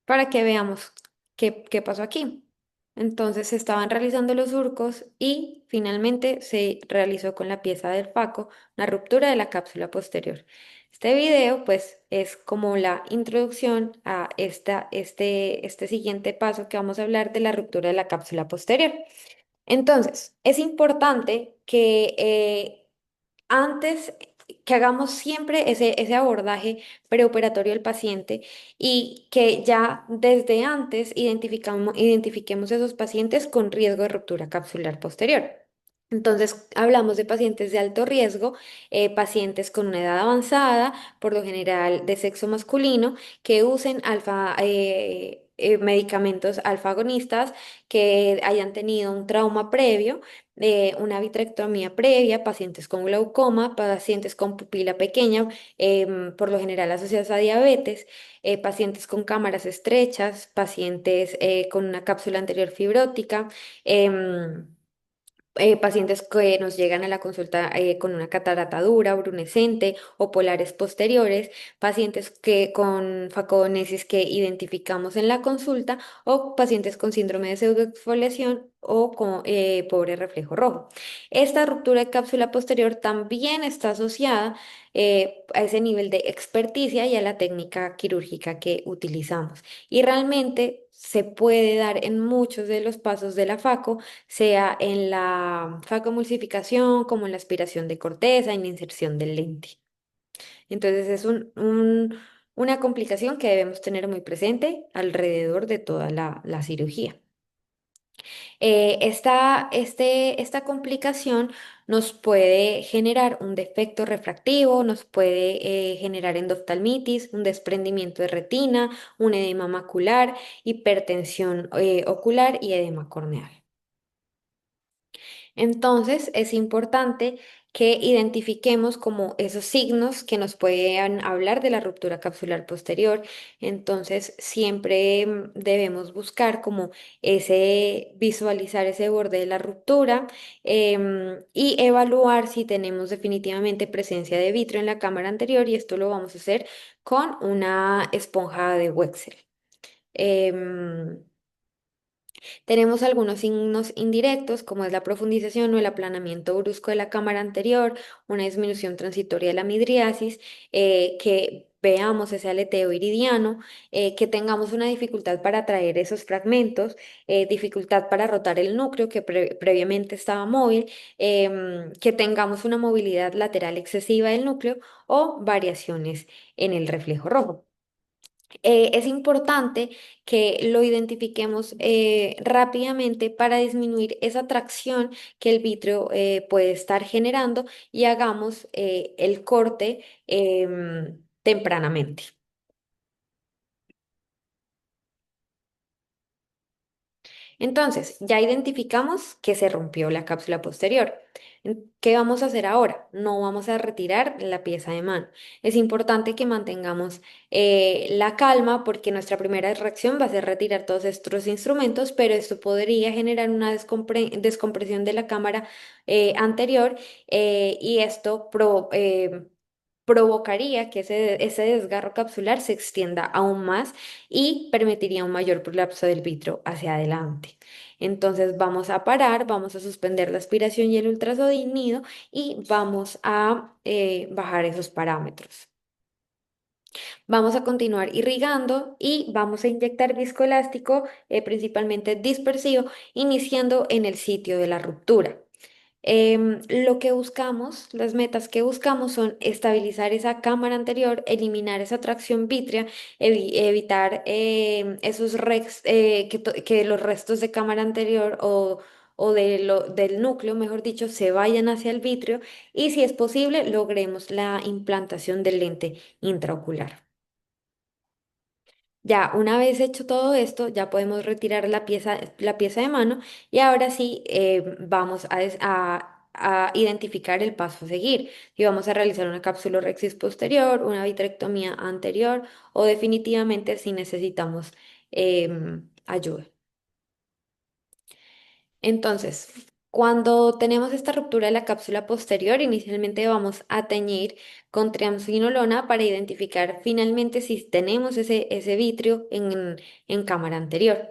para que veamos qué pasó aquí. Entonces se estaban realizando los surcos y finalmente se realizó con la pieza del faco la ruptura de la cápsula posterior. Este video pues es como la introducción a este siguiente paso que vamos a hablar de la ruptura de la cápsula posterior. Entonces, es importante que antes que hagamos siempre ese abordaje preoperatorio del paciente y que ya desde antes identifiquemos esos pacientes con riesgo de ruptura capsular posterior. Entonces, hablamos de pacientes de alto riesgo, pacientes con una edad avanzada, por lo general de sexo masculino, que usen medicamentos alfa agonistas, que hayan tenido un trauma previo, una vitrectomía previa, pacientes con glaucoma, pacientes con pupila pequeña, por lo general asociadas a diabetes, pacientes con cámaras estrechas, pacientes con una cápsula anterior fibrótica. Pacientes que nos llegan a la consulta con una catarata dura, brunescente o polares posteriores, pacientes con facodonesis que identificamos en la consulta o pacientes con síndrome de pseudoexfoliación o con pobre reflejo rojo. Esta ruptura de cápsula posterior también está asociada a ese nivel de experticia y a la técnica quirúrgica que utilizamos. Y realmente se puede dar en muchos de los pasos de la FACO, sea en la facomulsificación, como en la aspiración de corteza, en la inserción del lente. Entonces es una complicación que debemos tener muy presente alrededor de toda la cirugía. Esta complicación nos puede generar un defecto refractivo, nos puede generar endoftalmitis, un desprendimiento de retina, un edema macular, hipertensión ocular y edema corneal. Entonces, es importante que identifiquemos como esos signos que nos pueden hablar de la ruptura capsular posterior. Entonces, siempre debemos buscar como visualizar ese borde de la ruptura y evaluar si tenemos definitivamente presencia de vitrio en la cámara anterior y esto lo vamos a hacer con una esponja de Wexel. Em, Tenemos algunos signos indirectos, como es la profundización o el aplanamiento brusco de la cámara anterior, una disminución transitoria de la midriasis, que veamos ese aleteo iridiano, que tengamos una dificultad para traer esos fragmentos, dificultad para rotar el núcleo que previamente estaba móvil, que tengamos una movilidad lateral excesiva del núcleo o variaciones en el reflejo rojo. Es importante que lo identifiquemos rápidamente para disminuir esa tracción que el vitrio puede estar generando y hagamos el corte tempranamente. Entonces, ya identificamos que se rompió la cápsula posterior. ¿Qué vamos a hacer ahora? No vamos a retirar la pieza de mano. Es importante que mantengamos la calma porque nuestra primera reacción va a ser retirar todos estos instrumentos, pero esto podría generar una descompresión de la cámara anterior y esto provocaría que ese desgarro capsular se extienda aún más y permitiría un mayor prolapso del vitro hacia adelante. Entonces vamos a parar, vamos a suspender la aspiración y el ultrasonido y vamos a bajar esos parámetros. Vamos a continuar irrigando y vamos a inyectar viscoelástico, principalmente dispersivo, iniciando en el sitio de la ruptura. Lo que buscamos, las metas que buscamos son estabilizar esa cámara anterior, eliminar esa tracción vítrea, evitar que los restos de cámara anterior del núcleo, mejor dicho, se vayan hacia el vitrio y si es posible, logremos la implantación del lente intraocular. Ya una vez hecho todo esto, ya podemos retirar la pieza de mano y ahora sí vamos a a identificar el paso a seguir. Si vamos a realizar una capsulorhexis posterior, una vitrectomía anterior o definitivamente si necesitamos ayuda. Entonces, cuando tenemos esta ruptura de la cápsula posterior, inicialmente vamos a teñir con triamcinolona para identificar finalmente si tenemos ese vitrio en cámara anterior.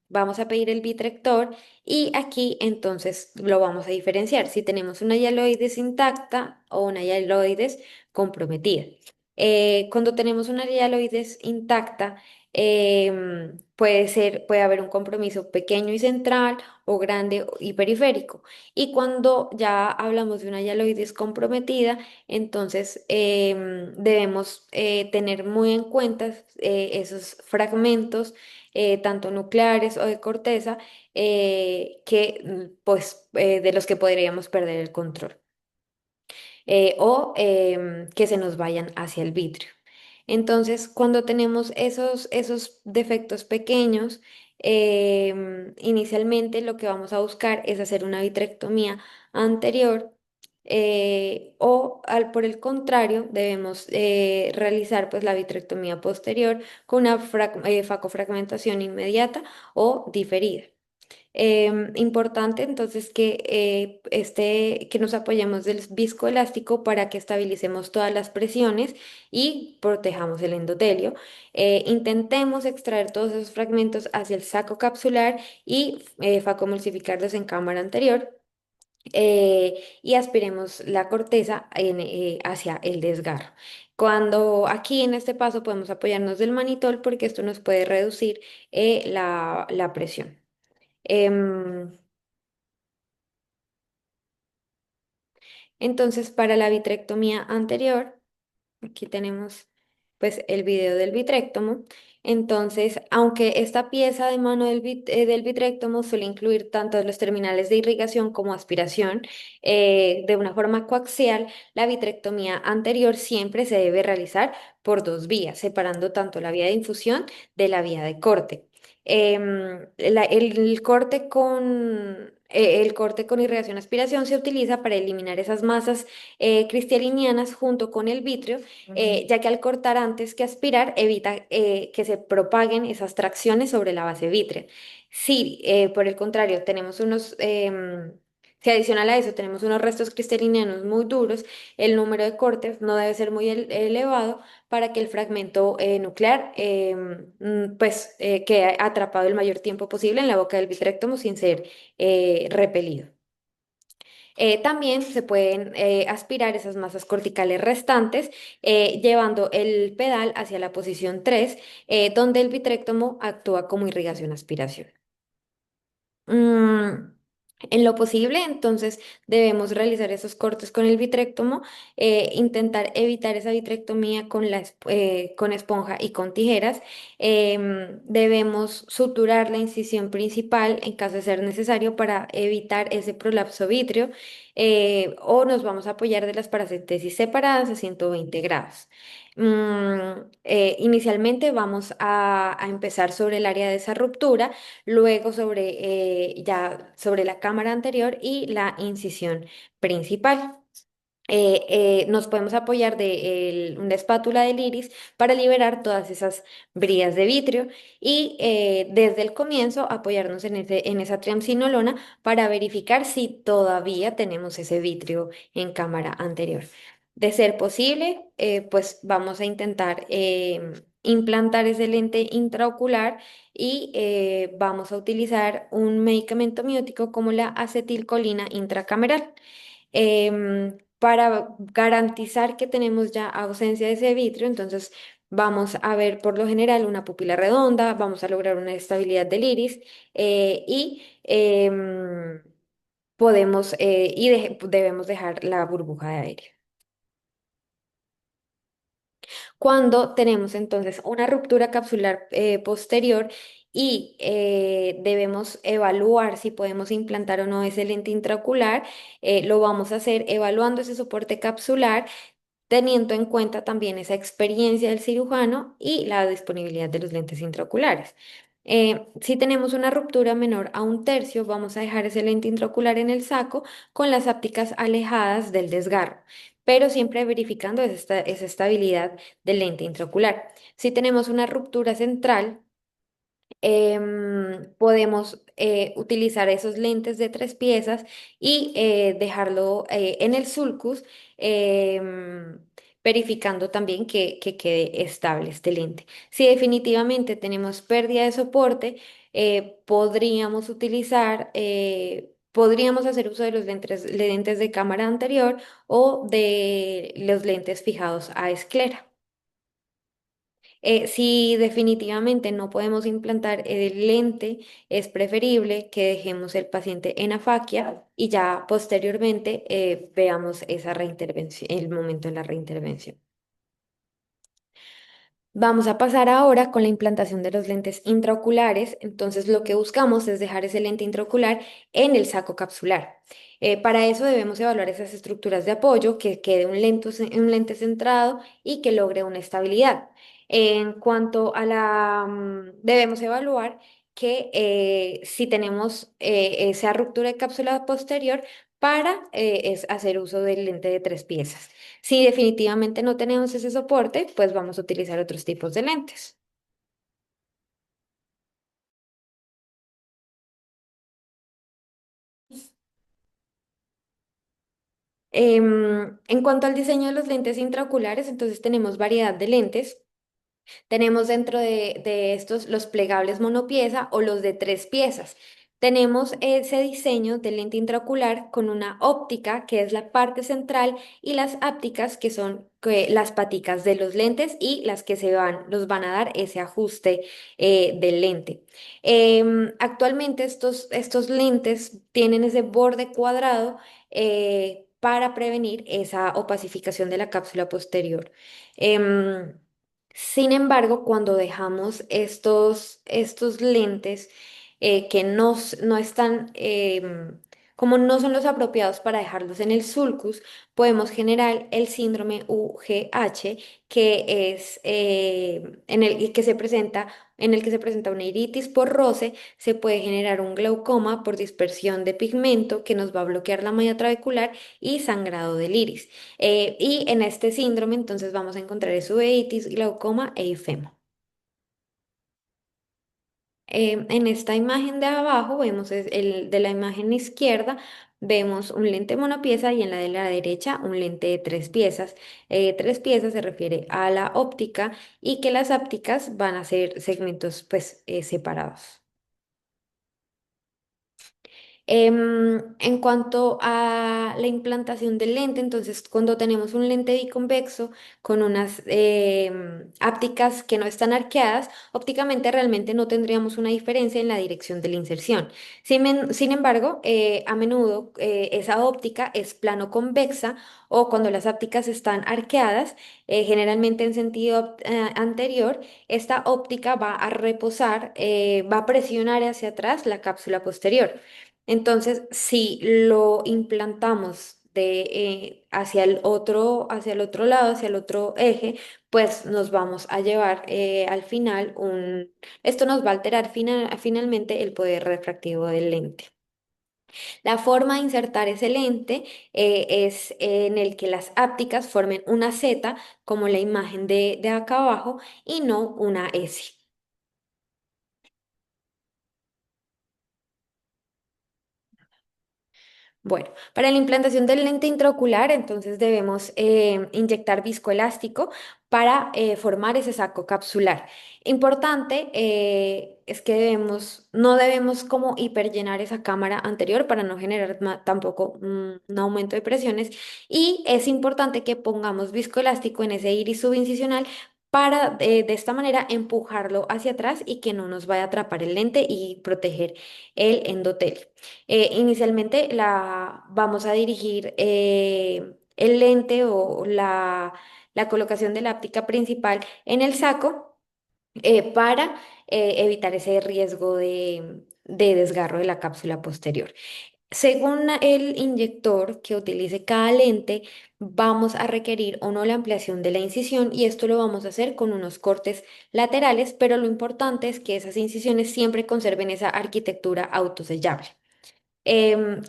Vamos a pedir el vitrector y aquí entonces lo vamos a diferenciar si tenemos una hialoides intacta o una hialoides comprometida. Cuando tenemos una hialoides intacta, puede haber un compromiso pequeño y central o grande y periférico. Y cuando ya hablamos de una hialoides comprometida, entonces debemos tener muy en cuenta esos fragmentos, tanto nucleares o de corteza, de los que podríamos perder el control o que se nos vayan hacia el vitrio. Entonces, cuando tenemos esos defectos pequeños, inicialmente lo que vamos a buscar es hacer una vitrectomía anterior por el contrario, debemos realizar pues la vitrectomía posterior con una facofragmentación inmediata o diferida. Importante entonces que nos apoyemos del viscoelástico para que estabilicemos todas las presiones y protejamos el endotelio. Intentemos extraer todos esos fragmentos hacia el saco capsular y facomulsificarlos en cámara anterior. Y aspiremos la corteza hacia el desgarro. Cuando aquí en este paso podemos apoyarnos del manitol porque esto nos puede reducir la presión. Em, entonces, para la vitrectomía anterior, aquí tenemos pues el video del vitrectomo. Entonces, aunque esta pieza de mano del vitrectomo suele incluir tanto los terminales de irrigación como aspiración de una forma coaxial, la vitrectomía anterior siempre se debe realizar por dos vías, separando tanto la vía de infusión de la vía de corte. El corte con irrigación aspiración se utiliza para eliminar esas masas cristalinianas junto con el vitrio ya que al cortar antes que aspirar evita que se propaguen esas tracciones sobre la base vítrea. Si, por el contrario, si adicional a eso tenemos unos restos cristalinianos muy duros, el número de cortes no debe ser muy elevado para que el fragmento nuclear quede atrapado el mayor tiempo posible en la boca del vitrectomo sin ser repelido. También se pueden aspirar esas masas corticales restantes llevando el pedal hacia la posición 3, donde el vitrectomo actúa como irrigación-aspiración. Mm, en lo posible, entonces debemos realizar esos cortes con el vitrectomo, intentar evitar esa vitrectomía con esponja y con tijeras. Debemos suturar la incisión principal en caso de ser necesario para evitar ese prolapso vítreo o nos vamos a apoyar de las paracentesis separadas a 120 grados. Inicialmente vamos a empezar sobre el área de esa ruptura, luego sobre la cámara anterior y la incisión principal. Nos podemos apoyar de una espátula del iris para liberar todas esas brías de vitrio y desde el comienzo apoyarnos en esa triamcinolona para verificar si todavía tenemos ese vitrio en cámara anterior. De ser posible, pues vamos a intentar implantar ese lente intraocular y vamos a utilizar un medicamento miótico como la acetilcolina intracameral. Para garantizar que tenemos ya ausencia de ese vitrio, entonces vamos a ver por lo general una pupila redonda, vamos a lograr una estabilidad del iris y debemos dejar la burbuja de aire. Cuando tenemos entonces una ruptura capsular posterior y debemos evaluar si podemos implantar o no ese lente intraocular, lo vamos a hacer evaluando ese soporte capsular, teniendo en cuenta también esa experiencia del cirujano y la disponibilidad de los lentes intraoculares. Si tenemos una ruptura menor a un tercio, vamos a dejar ese lente intraocular en el saco con las ápticas alejadas del desgarro, pero siempre verificando esa estabilidad del lente intraocular. Si tenemos una ruptura central, podemos utilizar esos lentes de 3 piezas y dejarlo en el sulcus, em, verificando también que quede estable este lente. Si definitivamente tenemos pérdida de soporte, podríamos hacer uso de los lentes de cámara anterior o de los lentes fijados a esclera. Si definitivamente no podemos implantar el lente, es preferible que dejemos el paciente en afaquia y ya posteriormente veamos esa reintervención, el momento de la reintervención. Vamos a pasar ahora con la implantación de los lentes intraoculares. Entonces, lo que buscamos es dejar ese lente intraocular en el saco capsular. Para eso debemos evaluar esas estructuras de apoyo, que quede un lente centrado y que logre una estabilidad. En cuanto a debemos evaluar que si tenemos esa ruptura de cápsula posterior para es hacer uso del lente de 3 piezas. Si definitivamente no tenemos ese soporte, pues vamos a utilizar otros tipos de lentes. En cuanto al diseño de los lentes intraoculares, entonces tenemos variedad de lentes. Tenemos dentro de estos los plegables monopieza o los de 3 piezas. Tenemos ese diseño de lente intraocular con una óptica, que es la parte central, y las ápticas, que son las paticas de los lentes y las que nos van a dar ese ajuste del lente. Actualmente estos lentes tienen ese borde cuadrado para prevenir esa opacificación de la cápsula posterior. Em, Sin embargo, cuando dejamos estos lentes que no están, como no son los apropiados para dejarlos en el sulcus, podemos generar el síndrome UGH, que es en el que se presenta una iritis por roce, se puede generar un glaucoma por dispersión de pigmento que nos va a bloquear la malla trabecular y sangrado del iris. Y en este síndrome entonces vamos a encontrar uveitis, glaucoma e ifema. En esta imagen de abajo vemos el de la imagen izquierda, vemos un lente monopieza y en la de la derecha un lente de 3 piezas. 3 piezas se refiere a la óptica y que las ápticas van a ser segmentos pues separados. En cuanto a la implantación del lente, entonces cuando tenemos un lente biconvexo con unas ápticas que no están arqueadas, ópticamente realmente no tendríamos una diferencia en la dirección de la inserción. Sin embargo, a menudo esa óptica es plano convexa o cuando las ápticas están arqueadas, generalmente en sentido anterior, esta óptica va a reposar, va a presionar hacia atrás la cápsula posterior. Entonces, si lo implantamos hacia el otro lado, hacia el otro eje, pues nos vamos a llevar al final esto nos va a alterar finalmente el poder refractivo del lente. La forma de insertar ese lente es en el que las ápticas formen una Z, como la imagen de acá abajo, y no una S. Bueno, para la implantación del lente intraocular, entonces debemos inyectar viscoelástico para formar ese saco capsular. Importante es que no debemos como hiperllenar esa cámara anterior para no generar tampoco un aumento de presiones y es importante que pongamos viscoelástico en ese iris subincisional para de esta manera empujarlo hacia atrás y que no nos vaya a atrapar el lente y proteger el endotelio. Inicialmente vamos a dirigir el lente o la colocación de la óptica principal en el saco para evitar ese riesgo de desgarro de la cápsula posterior. Según el inyector que utilice cada lente, vamos a requerir o no la ampliación de la incisión y esto lo vamos a hacer con unos cortes laterales, pero lo importante es que esas incisiones siempre conserven esa arquitectura autosellable.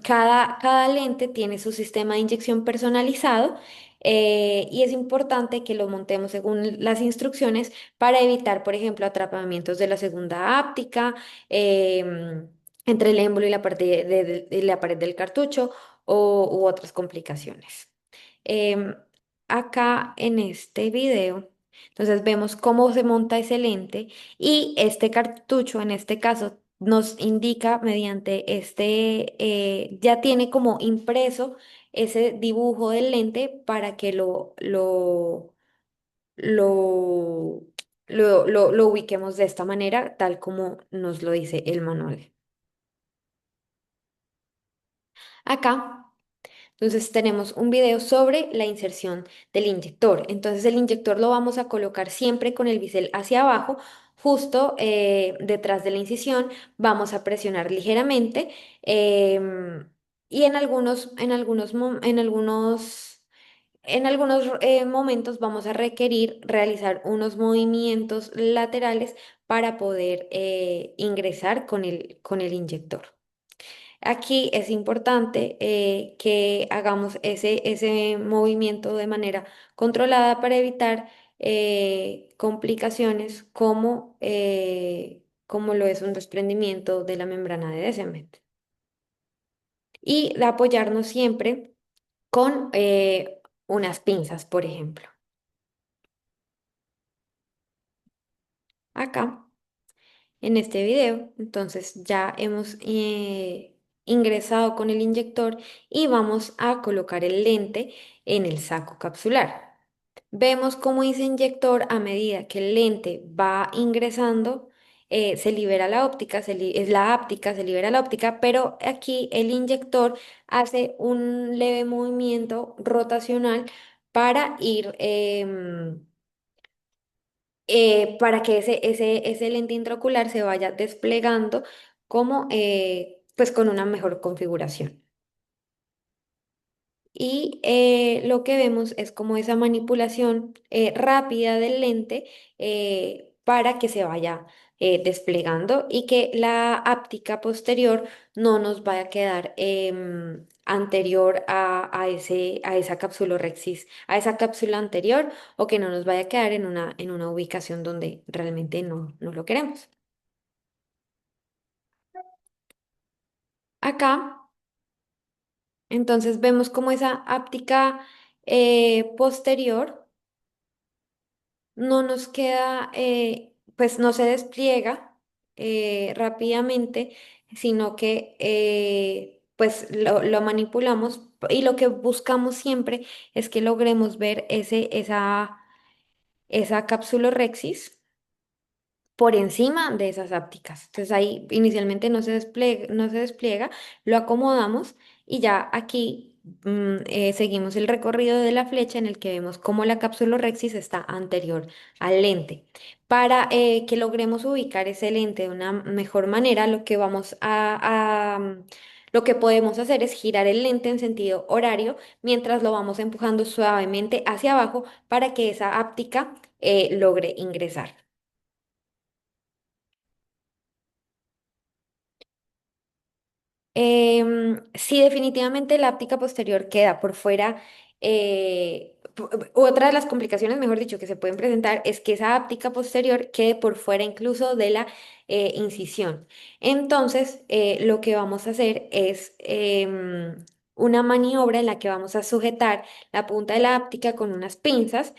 Cada lente tiene su sistema de inyección personalizado y es importante que lo montemos según las instrucciones para evitar, por ejemplo, atrapamientos de la segunda áptica entre el émbolo y la parte de la pared del cartucho u otras complicaciones. Em, Acá en este video, entonces vemos cómo se monta ese lente y este cartucho, en este caso, nos indica mediante ya tiene como impreso ese dibujo del lente para que lo, lo ubiquemos de esta manera, tal como nos lo dice el manual. Acá. Entonces tenemos un video sobre la inserción del inyector. Entonces el inyector lo vamos a colocar siempre con el bisel hacia abajo, justo detrás de la incisión. Vamos a presionar ligeramente y en algunos momentos vamos a requerir realizar unos movimientos laterales para poder ingresar con el inyector. Aquí es importante que hagamos ese movimiento de manera controlada para evitar complicaciones como lo es un desprendimiento de la membrana de Descemet. Y de apoyarnos siempre con unas pinzas, por ejemplo. Acá. En este video. Entonces ya hemos ingresado con el inyector y vamos a colocar el lente en el saco capsular. Vemos cómo ese inyector, a medida que el lente va ingresando, se libera la óptica, es la áptica, se libera la óptica, pero aquí el inyector hace un leve movimiento rotacional para ir para que ese lente intraocular se vaya desplegando como pues con una mejor configuración. Y lo que vemos es como esa manipulación rápida del lente para que se vaya desplegando y que la áptica posterior no nos vaya a quedar anterior a esa capsulorhexis, a esa cápsula anterior o que no nos vaya a quedar en una ubicación donde realmente no lo queremos. Acá, entonces vemos como esa áptica posterior no nos queda, pues no se despliega rápidamente, sino que pues lo manipulamos y lo que buscamos siempre es que logremos ver esa cápsula rexis por encima de esas ápticas. Entonces ahí inicialmente no se despliega, lo acomodamos y ya aquí seguimos el recorrido de la flecha en el que vemos cómo la cápsula rexis está anterior al lente. Para que logremos ubicar ese lente de una mejor manera, lo que podemos hacer es girar el lente en sentido horario mientras lo vamos empujando suavemente hacia abajo para que esa áptica logre ingresar. Sí, definitivamente la áptica posterior queda por fuera. Otra de las complicaciones, mejor dicho, que se pueden presentar es que esa áptica posterior quede por fuera incluso de la incisión. Entonces, lo que vamos a hacer es una maniobra en la que vamos a sujetar la punta de la áptica con unas pinzas,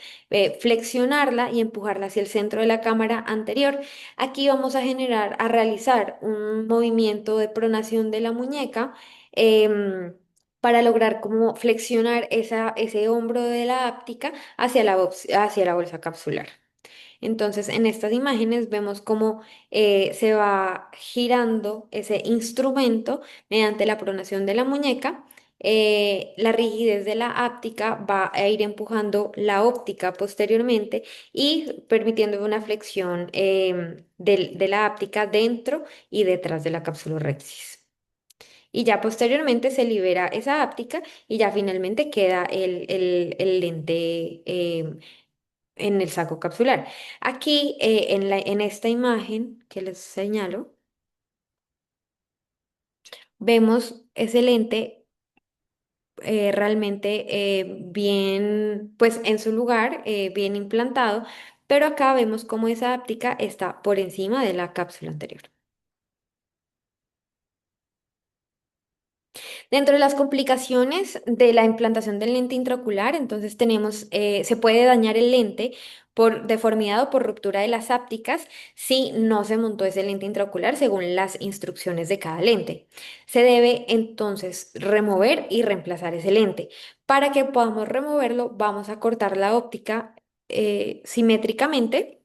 flexionarla y empujarla hacia el centro de la cámara anterior. Aquí vamos a realizar un movimiento de pronación de la muñeca para lograr como flexionar ese hombro de la áptica hacia la bolsa capsular. Entonces, en estas imágenes vemos cómo se va girando ese instrumento mediante la pronación de la muñeca. La rigidez de la áptica va a ir empujando la óptica posteriormente y permitiendo una flexión de la áptica dentro y detrás de la cápsula rexis. y ya posteriormente se libera esa áptica y ya finalmente queda el lente en el saco capsular. Aquí en esta imagen que les señalo, vemos ese lente realmente bien, pues en su lugar, bien implantado, pero acá vemos cómo esa áptica está por encima de la cápsula anterior. Dentro de las complicaciones de la implantación del lente intraocular, entonces tenemos, se puede dañar el lente por deformidad o por ruptura de las ápticas si no se montó ese lente intraocular según las instrucciones de cada lente. Se debe entonces remover y reemplazar ese lente. Para que podamos removerlo, vamos a cortar la óptica simétricamente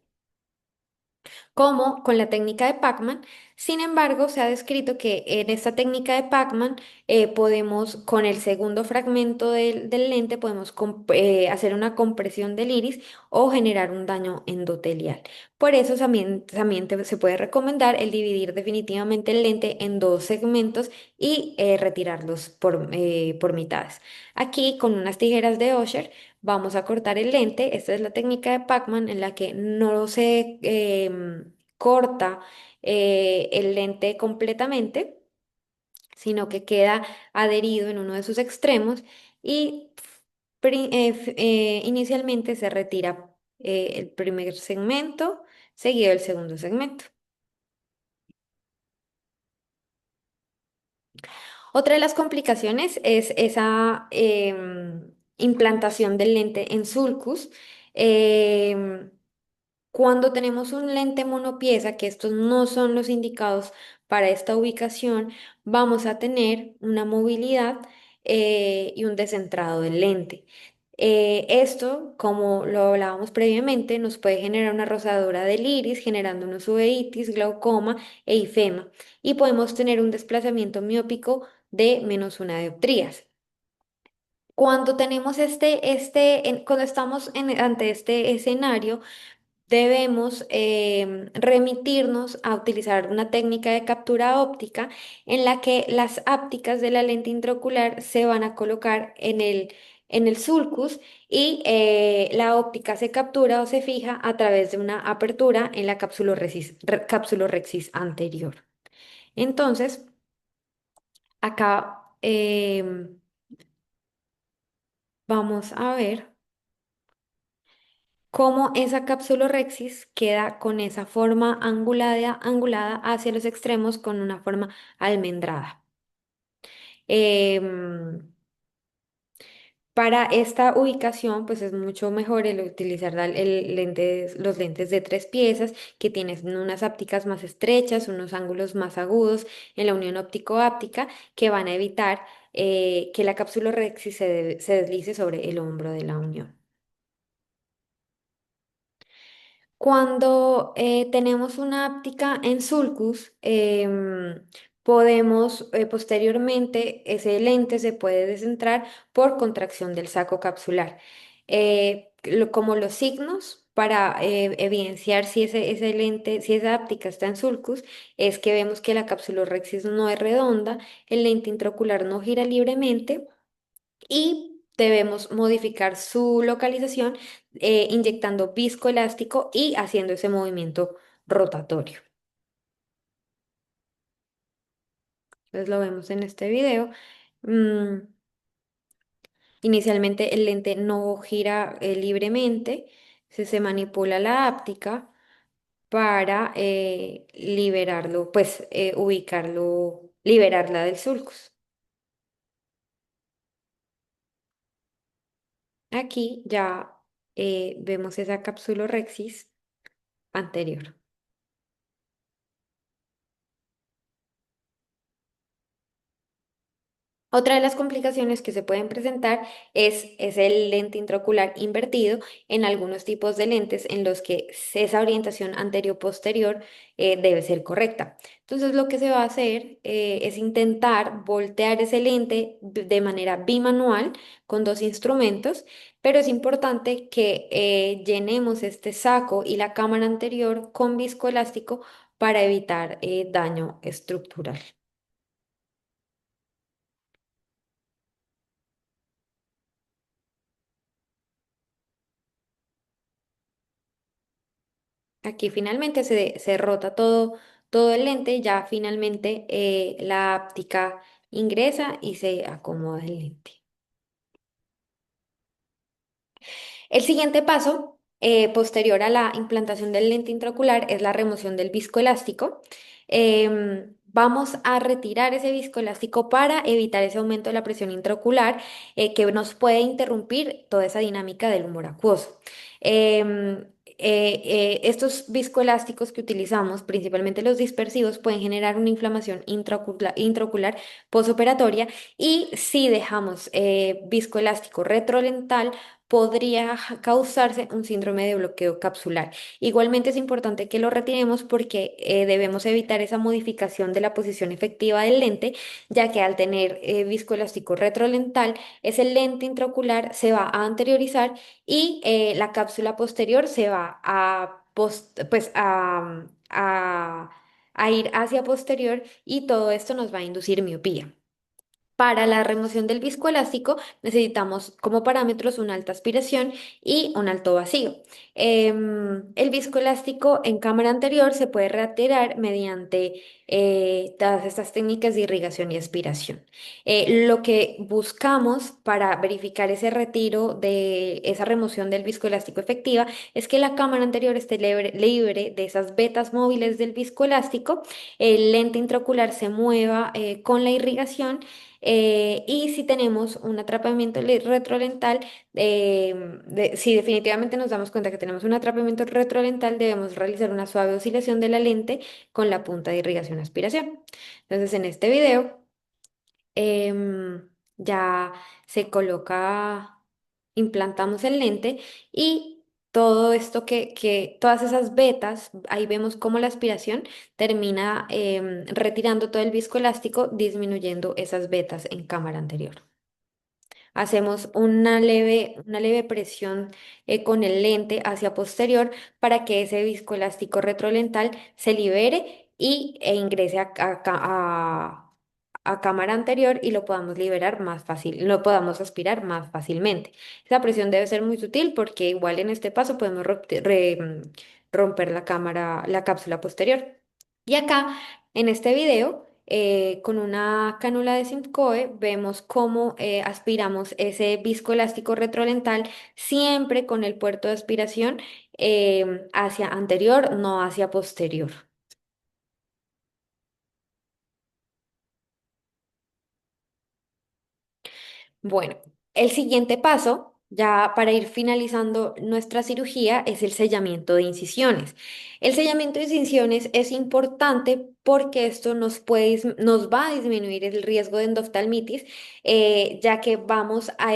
como con la técnica de Pacman. Sin embargo, se ha descrito que en esta técnica de Pacman podemos, con el segundo fragmento del lente, podemos hacer una compresión del iris o generar un daño endotelial. Por eso también se puede recomendar el dividir definitivamente el lente en dos segmentos y retirarlos por mitades. Aquí, con unas tijeras de Osher, vamos a cortar el lente. Esta es la técnica de Pacman en la que no se corta el lente completamente, sino que queda adherido en uno de sus extremos y inicialmente se retira el primer segmento seguido del segundo segmento. Otra de las complicaciones es esa implantación del lente en sulcus. em, Cuando tenemos un lente monopieza, que estos no son los indicados para esta ubicación, vamos a tener una movilidad y un descentrado del lente. Esto, como lo hablábamos previamente, nos puede generar una rosadura del iris, generando una uveitis, glaucoma e ifema, y podemos tener un desplazamiento miópico de -1 dioptrías. Cuando tenemos cuando estamos ante este escenario, debemos remitirnos a utilizar una técnica de captura óptica en la que las ápticas de la lente intraocular se van a colocar en el sulcus y la óptica se captura o se fija a través de una apertura en la capsulorhexis anterior. Entonces, acá vamos a ver cómo esa capsulorhexis queda con esa forma angulada hacia los extremos con una forma almendrada. Em, para esta ubicación, pues es mucho mejor el utilizar los lentes de 3 piezas que tienen unas ápticas más estrechas, unos ángulos más agudos en la unión óptico-áptica que van a evitar que la capsulorhexis se deslice sobre el hombro de la unión. Cuando tenemos una áptica en sulcus, podemos posteriormente, ese lente se puede descentrar por contracción del saco capsular. Como los signos para evidenciar si ese lente, si esa áptica está en sulcus, es que vemos que la capsulorhexis no es redonda, el lente intraocular no gira libremente y debemos modificar su localización inyectando viscoelástico y haciendo ese movimiento rotatorio. Entonces lo vemos en este video. Mm, Inicialmente el lente no gira libremente, se manipula la áptica para liberarlo, pues ubicarlo, liberarla del sulcus. Aquí ya vemos esa capsulorhexis anterior. Otra de las complicaciones que se pueden presentar es el lente intraocular invertido en algunos tipos de lentes en los que esa orientación anterior-posterior debe ser correcta. Entonces, lo que se va a hacer es intentar voltear ese lente de manera bimanual con dos instrumentos, pero es importante que llenemos este saco y la cámara anterior con viscoelástico para evitar daño estructural. Aquí finalmente se rota todo el lente, ya finalmente la áptica ingresa y se acomoda el lente. El siguiente paso, posterior a la implantación del lente intraocular, es la remoción del viscoelástico. Vamos a retirar ese viscoelástico para evitar ese aumento de la presión intraocular que nos puede interrumpir toda esa dinámica del humor acuoso. Estos viscoelásticos que utilizamos, principalmente los dispersivos, pueden generar una inflamación intraocular posoperatoria y si dejamos viscoelástico retrolental, podría causarse un síndrome de bloqueo capsular. Igualmente es importante que lo retiremos porque debemos evitar esa modificación de la posición efectiva del lente, ya que al tener viscoelástico retrolental, ese lente intraocular se va a anteriorizar y la cápsula posterior se va a, pues, a ir hacia posterior y todo esto nos va a inducir miopía. Para la remoción del viscoelástico necesitamos como parámetros una alta aspiración y un alto vacío. El viscoelástico en cámara anterior se puede retirar mediante todas estas técnicas de irrigación y aspiración. Lo que buscamos para verificar ese retiro de esa remoción del viscoelástico efectiva es que la cámara anterior esté libre de esas vetas móviles del viscoelástico, el lente intraocular se mueva con la irrigación y si tenemos un atrapamiento retrolental, si definitivamente nos damos cuenta que tenemos un atrapamiento retrolental, debemos realizar una suave oscilación de la lente con la punta de irrigación-aspiración. Entonces, en este video ya se coloca, implantamos el lente y todo esto todas esas vetas, ahí vemos cómo la aspiración termina retirando todo el viscoelástico, disminuyendo esas vetas en cámara anterior. Hacemos una leve presión con el lente hacia posterior para que ese viscoelástico retrolental se libere e ingrese a cámara anterior y lo podamos liberar más fácil, lo podamos aspirar más fácilmente. Esa presión debe ser muy sutil porque igual en este paso podemos romper la cámara, la cápsula posterior. Y acá, en este video, con una cánula de Simcoe, vemos cómo aspiramos ese viscoelástico retrolental siempre con el puerto de aspiración hacia anterior, no hacia posterior. Bueno, el siguiente paso, ya para ir finalizando nuestra cirugía, es el sellamiento de incisiones. El sellamiento de incisiones es importante porque esto nos va a disminuir el riesgo de endoftalmitis, ya que vamos a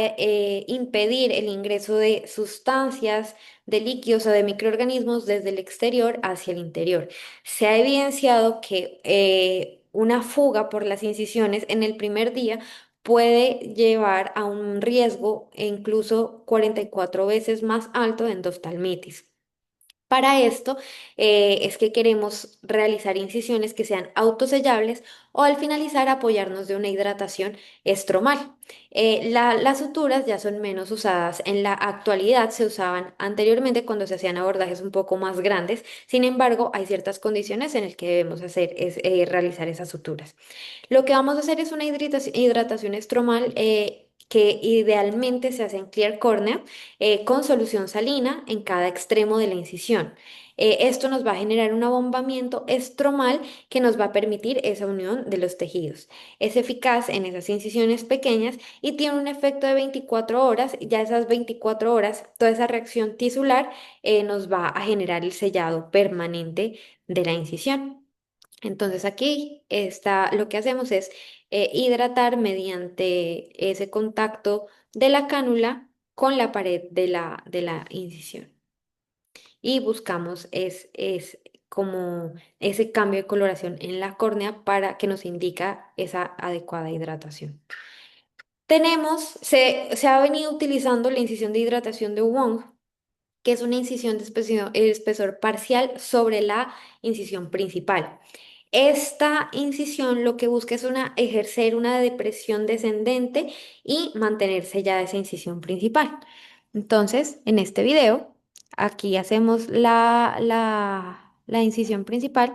impedir el ingreso de sustancias, de líquidos o de microorganismos desde el exterior hacia el interior. Se ha evidenciado que una fuga por las incisiones en el primer día puede llevar a un riesgo e incluso 44 veces más alto de endoftalmitis. Para esto es que queremos realizar incisiones que sean autosellables o al finalizar apoyarnos de una hidratación estromal. Las suturas ya son menos usadas en la actualidad, se usaban anteriormente cuando se hacían abordajes un poco más grandes. Sin embargo, hay ciertas condiciones en las que debemos realizar esas suturas. Lo que vamos a hacer es una hidratación estromal que idealmente se hace en clear cornea con solución salina en cada extremo de la incisión. Esto nos va a generar un abombamiento estromal que nos va a permitir esa unión de los tejidos. Es eficaz en esas incisiones pequeñas y tiene un efecto de 24 horas. Ya esas 24 horas, toda esa reacción tisular nos va a generar el sellado permanente de la incisión. Entonces aquí está, lo que hacemos es hidratar mediante ese contacto de la cánula con la pared de la incisión. Y buscamos es como ese cambio de coloración en la córnea para que nos indica esa adecuada hidratación. Se ha venido utilizando la incisión de hidratación de Wong, que es una incisión de espesor parcial sobre la incisión principal. Esta incisión lo que busca es ejercer una depresión descendente y mantener sellada esa incisión principal. Entonces, en este video Aquí hacemos la incisión principal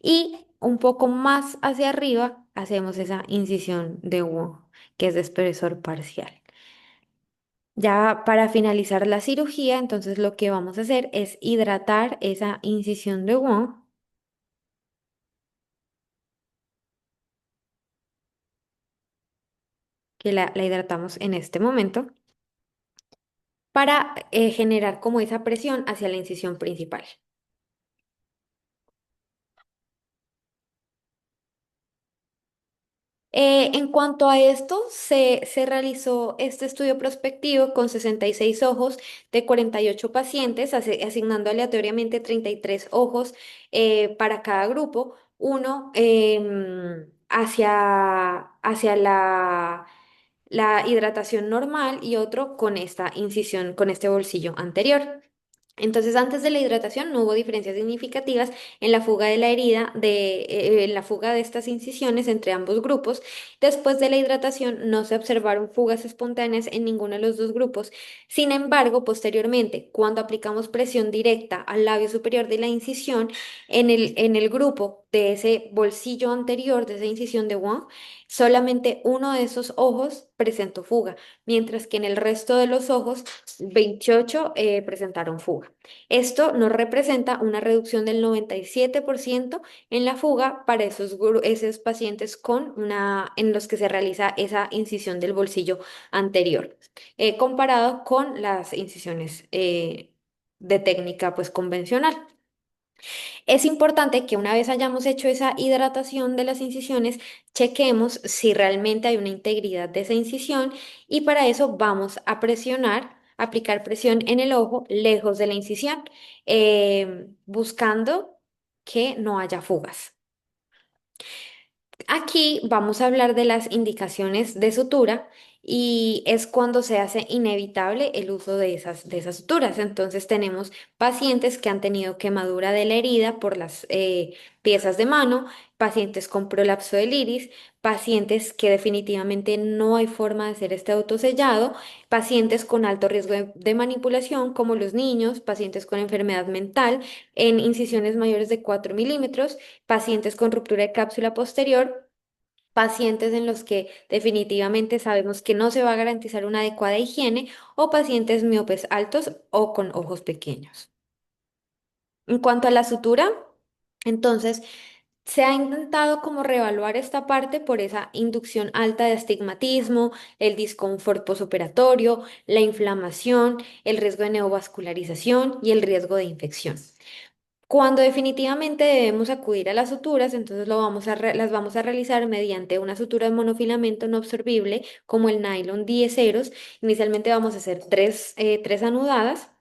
y un poco más hacia arriba hacemos esa incisión de Wu, que es de espesor parcial. Ya para finalizar la cirugía, entonces lo que vamos a hacer es hidratar esa incisión de Wu, que la hidratamos en este momento, para generar como esa presión hacia la incisión principal. En cuanto a esto, se realizó este estudio prospectivo con 66 ojos de 48 pacientes, asignando aleatoriamente 33 ojos para cada grupo, uno hacia la hidratación normal y otro con esta incisión, con este bolsillo anterior. Entonces, antes de la hidratación no hubo diferencias significativas en la fuga de la herida, en la fuga de estas incisiones entre ambos grupos. Después de la hidratación no se observaron fugas espontáneas en ninguno de los dos grupos. Sin embargo, posteriormente, cuando aplicamos presión directa al labio superior de la incisión, en el grupo de ese bolsillo anterior, de esa incisión de Wang, solamente uno de esos ojos presentó fuga, mientras que en el resto de los ojos 28 presentaron fuga. Esto nos representa una reducción del 97% en la fuga para esos pacientes en los que se realiza esa incisión del bolsillo anterior, comparado con las incisiones de técnica pues convencional. Es importante que una vez hayamos hecho esa hidratación de las incisiones, chequemos si realmente hay una integridad de esa incisión y para eso vamos a presionar, aplicar presión en el ojo lejos de la incisión, buscando que no haya fugas. Aquí vamos a hablar de las indicaciones de sutura y es cuando se hace inevitable el uso de esas suturas. Entonces tenemos pacientes que han tenido quemadura de la herida por las piezas de mano, pacientes con prolapso del iris, pacientes que definitivamente no hay forma de hacer este autosellado, pacientes con alto riesgo de manipulación como los niños, pacientes con enfermedad mental en incisiones mayores de 4 milímetros, pacientes con ruptura de cápsula posterior, pacientes en los que definitivamente sabemos que no se va a garantizar una adecuada higiene o pacientes miopes altos o con ojos pequeños. En cuanto a la sutura, entonces se ha intentado como reevaluar esta parte por esa inducción alta de astigmatismo, el disconfort posoperatorio, la inflamación, el riesgo de neovascularización y el riesgo de infección. Cuando definitivamente debemos acudir a las suturas, entonces las vamos a realizar mediante una sutura de monofilamento no absorbible como el nylon 10 ceros. Inicialmente vamos a hacer tres anudadas.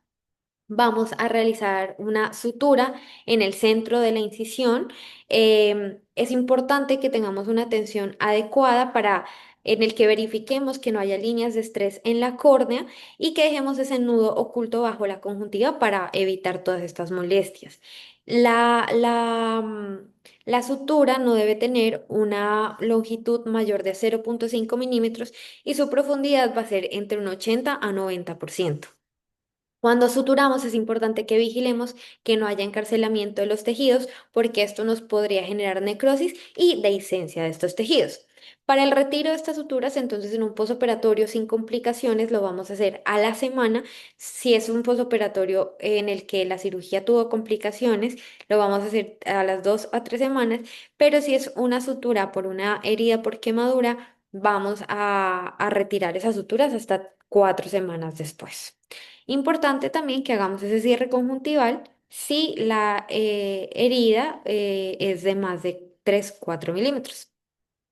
Vamos a realizar una sutura en el centro de la incisión. Es importante que tengamos una tensión adecuada en el que verifiquemos que no haya líneas de estrés en la córnea y que dejemos ese nudo oculto bajo la conjuntiva para evitar todas estas molestias. La sutura no debe tener una longitud mayor de 0,5 milímetros y su profundidad va a ser entre un 80 a 90%. Cuando suturamos es importante que vigilemos que no haya encarcelamiento de los tejidos porque esto nos podría generar necrosis y dehiscencia de estos tejidos. Para el retiro de estas suturas, entonces en un posoperatorio sin complicaciones lo vamos a hacer a la semana. Si es un posoperatorio en el que la cirugía tuvo complicaciones, lo vamos a hacer a las 2 a 3 semanas. Pero si es una sutura por una herida por quemadura, vamos a retirar esas suturas hasta 4 semanas después. Importante también que hagamos ese cierre conjuntival si la herida es de más de 3 4 milímetros.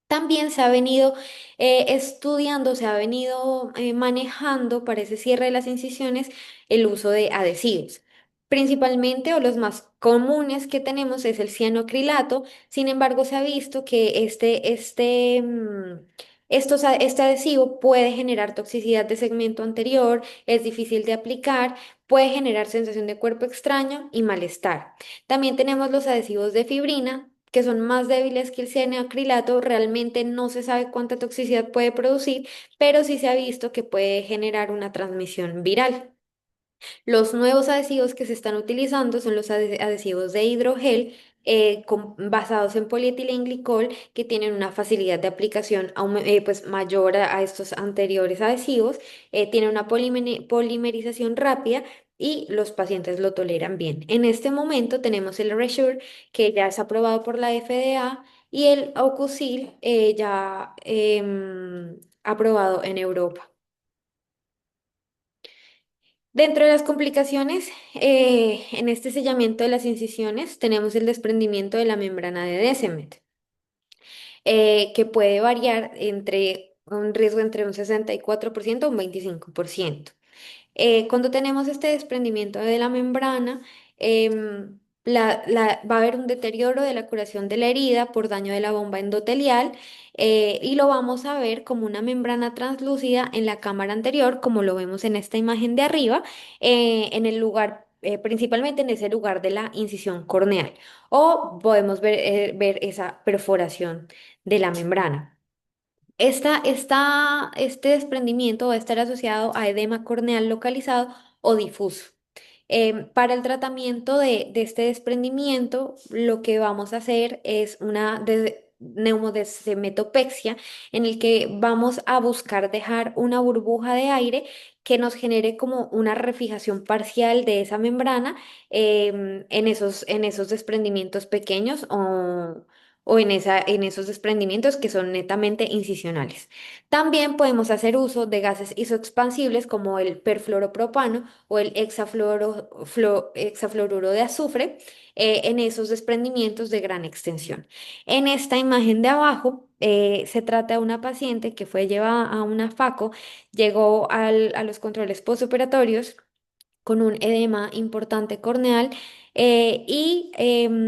También se ha venido estudiando, se ha venido manejando para ese cierre de las incisiones el uso de adhesivos. Principalmente, o los más comunes que tenemos es el cianoacrilato. Sin embargo, se ha visto que este adhesivo puede generar toxicidad de segmento anterior, es difícil de aplicar, puede generar sensación de cuerpo extraño y malestar. También tenemos los adhesivos de fibrina, que son más débiles que el cianoacrilato. Realmente no se sabe cuánta toxicidad puede producir, pero sí se ha visto que puede generar una transmisión viral. Los nuevos adhesivos que se están utilizando son los adhesivos de hidrogel basados en polietilenglicol que tienen una facilidad de aplicación pues mayor a estos anteriores adhesivos, tienen una polimerización rápida y los pacientes lo toleran bien. En este momento tenemos el Resure que ya es aprobado por la FDA y el Ocusil ya aprobado en Europa. Dentro de las complicaciones, en este sellamiento de las incisiones tenemos el desprendimiento de la membrana de Descemet, que puede variar entre un riesgo entre un 64% a un 25%. Cuando tenemos este desprendimiento de la membrana, va a haber un deterioro de la curación de la herida por daño de la bomba endotelial y lo vamos a ver como una membrana translúcida en la cámara anterior, como lo vemos en esta imagen de arriba, en el lugar, principalmente en ese lugar de la incisión corneal, o podemos ver esa perforación de la membrana. Este desprendimiento va a estar asociado a edema corneal localizado o difuso. Para el tratamiento de este desprendimiento, lo que vamos a hacer es una neumodesemetopexia, en el que vamos a buscar dejar una burbuja de aire que nos genere como una refijación parcial de esa membrana en esos desprendimientos pequeños o en esos desprendimientos que son netamente incisionales. También podemos hacer uso de gases isoexpansibles como el perfluoropropano o el hexafluoruro de azufre en esos desprendimientos de gran extensión. En esta imagen de abajo se trata de una paciente que fue llevada a una FACO, llegó a los controles postoperatorios con un edema importante corneal y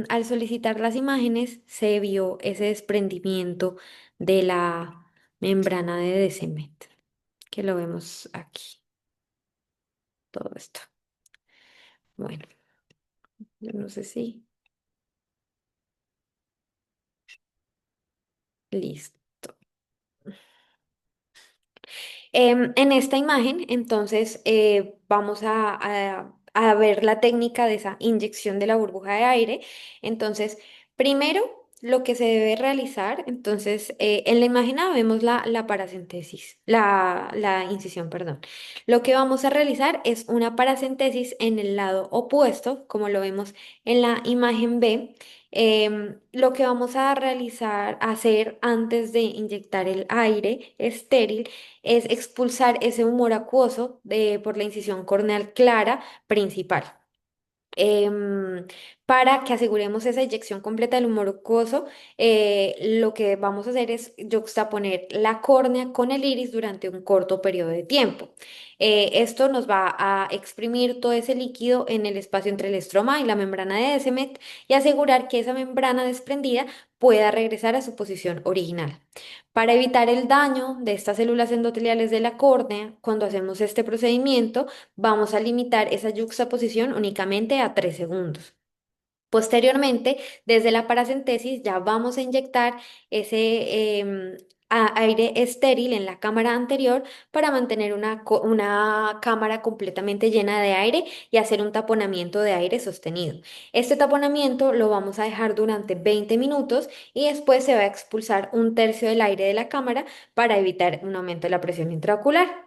al solicitar las imágenes se vio ese desprendimiento de la membrana de Descemet, que lo vemos aquí, todo esto. Bueno, yo no sé si, listo. En esta imagen, entonces, vamos a ver la técnica de esa inyección de la burbuja de aire. Entonces, primero, lo que se debe realizar, entonces, en la imagen A vemos la paracentesis, la incisión, perdón. Lo que vamos a realizar es una paracentesis en el lado opuesto, como lo vemos en la imagen B. Lo que vamos a realizar, hacer antes de inyectar el aire estéril, es expulsar ese humor acuoso por la incisión corneal clara principal. Em, para que aseguremos esa eyección completa del humor acuoso, lo que vamos a hacer es juxtaponer la córnea con el iris durante un corto periodo de tiempo. Esto nos va a exprimir todo ese líquido en el espacio entre el estroma y la membrana de Descemet y asegurar que esa membrana desprendida pueda regresar a su posición original. Para evitar el daño de estas células endoteliales de la córnea, cuando hacemos este procedimiento, vamos a limitar esa yuxtaposición únicamente a 3 segundos. Posteriormente, desde la paracentesis ya vamos a inyectar ese aire estéril en la cámara anterior para mantener una cámara completamente llena de aire y hacer un taponamiento de aire sostenido. Este taponamiento lo vamos a dejar durante 20 minutos y después se va a expulsar un tercio del aire de la cámara para evitar un aumento de la presión intraocular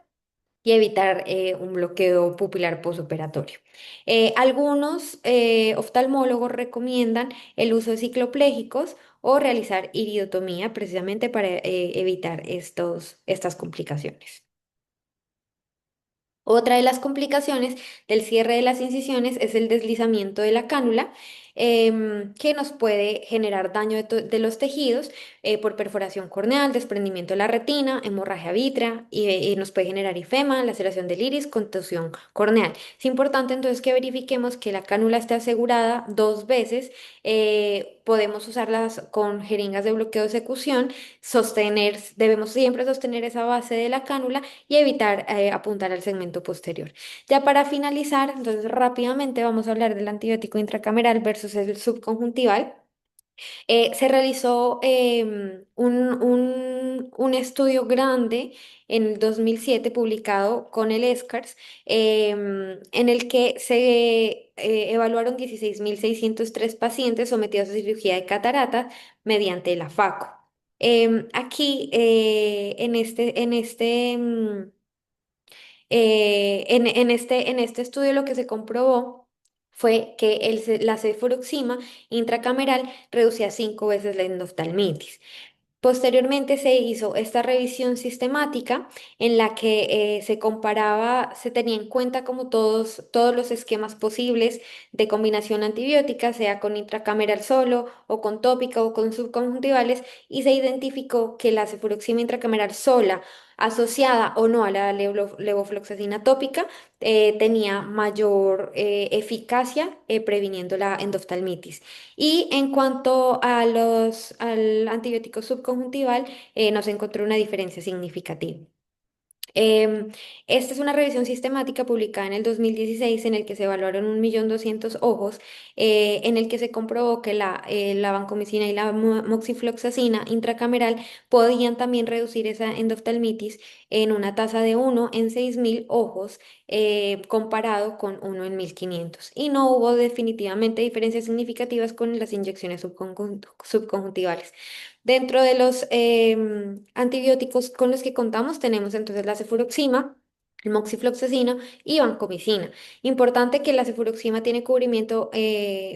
y evitar un bloqueo pupilar posoperatorio. Algunos oftalmólogos recomiendan el uso de cicloplégicos o realizar iridotomía precisamente para evitar estas complicaciones. Otra de las complicaciones del cierre de las incisiones es el deslizamiento de la cánula, que nos puede generar daño de los tejidos por perforación corneal, desprendimiento de la retina, hemorragia vítrea y nos puede generar ifema, laceración del iris, contusión corneal. Es importante entonces que verifiquemos que la cánula esté asegurada 2 veces. Podemos usarlas con jeringas de bloqueo de secución, debemos siempre sostener esa base de la cánula y evitar apuntar al segmento posterior. Ya para finalizar, entonces rápidamente vamos a hablar del antibiótico intracameral versus el subconjuntival. Se realizó un estudio grande en el 2007 publicado con el ESCARS, en el que se evaluaron 16.603 pacientes sometidos a cirugía de catarata mediante la FACO. Aquí, en este estudio lo que se comprobó fue que la cefuroxima intracameral reducía 5 veces la endoftalmitis. Posteriormente se hizo esta revisión sistemática en la que se comparaba, se tenía en cuenta como todos los esquemas posibles de combinación antibiótica, sea con intracameral solo o con tópica o con subconjuntivales, y se identificó que la cefuroxima intracameral sola, asociada o no a la levofloxacina tópica, tenía mayor eficacia previniendo la endoftalmitis. Y en cuanto al antibiótico subconjuntival, no se encontró una diferencia significativa. Esta es una revisión sistemática publicada en el 2016 en el que se evaluaron 1.200.000 ojos, en el que se comprobó que la vancomicina y la moxifloxacina intracameral podían también reducir esa endoftalmitis en una tasa de 1 en 6.000 ojos, comparado con 1 en 1.500. Y no hubo definitivamente diferencias significativas con las inyecciones subconjuntivales. Dentro de los antibióticos con los que contamos tenemos entonces la cefuroxima, el moxifloxacino y vancomicina. Importante que la cefuroxima tiene cubrimiento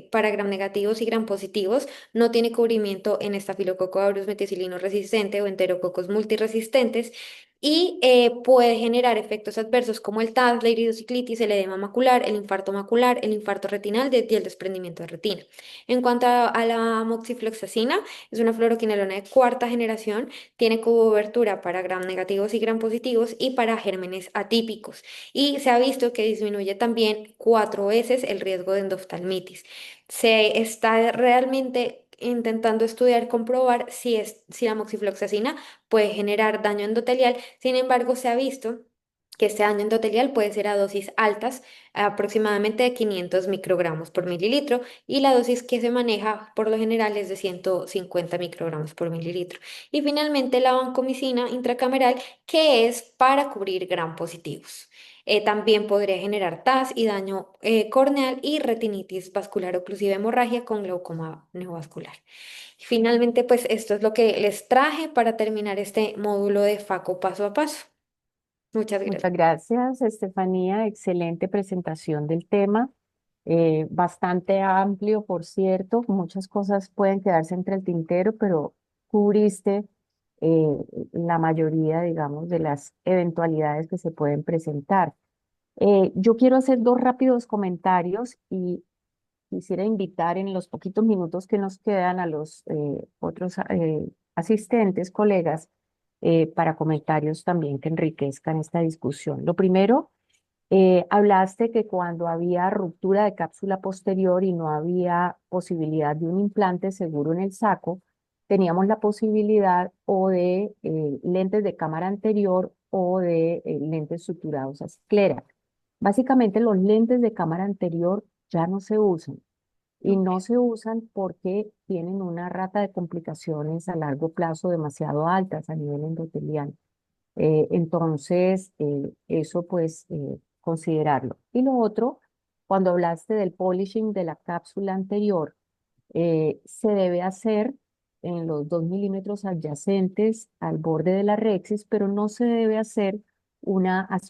para gram negativos y gram positivos, no tiene cubrimiento en estafilococo aureus meticilino resistente o enterococos multiresistentes, y puede generar efectos adversos como el TAS, la iridociclitis, el edema macular, el infarto macular, el infarto retinal y el desprendimiento de retina. En cuanto a la moxifloxacina, es una fluoroquinolona de cuarta generación, tiene cobertura para gram negativos y gram positivos y para gérmenes atípicos. Y se ha visto que disminuye también 4 veces el riesgo de endoftalmitis. Se está realmente intentando estudiar, comprobar si la moxifloxacina puede generar daño endotelial. Sin embargo, se ha visto que este daño endotelial puede ser a dosis altas, aproximadamente de 500 microgramos por mililitro, y la dosis que se maneja por lo general es de 150 microgramos por mililitro. Y finalmente la vancomicina intracameral, que es para cubrir gram positivos. También podría generar TAS y daño corneal y retinitis vascular oclusiva hemorragia con glaucoma neovascular. Finalmente, pues esto es lo que les traje para terminar este módulo de FACO paso a paso. Muchas gracias. Muchas gracias, Estefanía. Excelente presentación del tema. Bastante amplio, por cierto. Muchas cosas pueden quedarse entre el tintero, pero cubriste eh, la mayoría, digamos, de las eventualidades que se pueden presentar. Yo quiero hacer dos rápidos comentarios y quisiera invitar en los poquitos minutos que nos quedan a los otros asistentes, colegas, para comentarios también que enriquezcan esta discusión. Lo primero, hablaste que cuando había ruptura de cápsula posterior y no había posibilidad de un implante seguro en el saco, teníamos la posibilidad o de lentes de cámara anterior o de lentes suturados a esclera. Básicamente los lentes de cámara anterior ya no se usan y Ok. no se usan porque tienen una rata de complicaciones a largo plazo demasiado altas a nivel endotelial. Entonces, eso pues considerarlo. Y lo otro, cuando hablaste del polishing de la cápsula anterior, se debe hacer en los 2 milímetros adyacentes al borde de la rexis, pero no se debe hacer una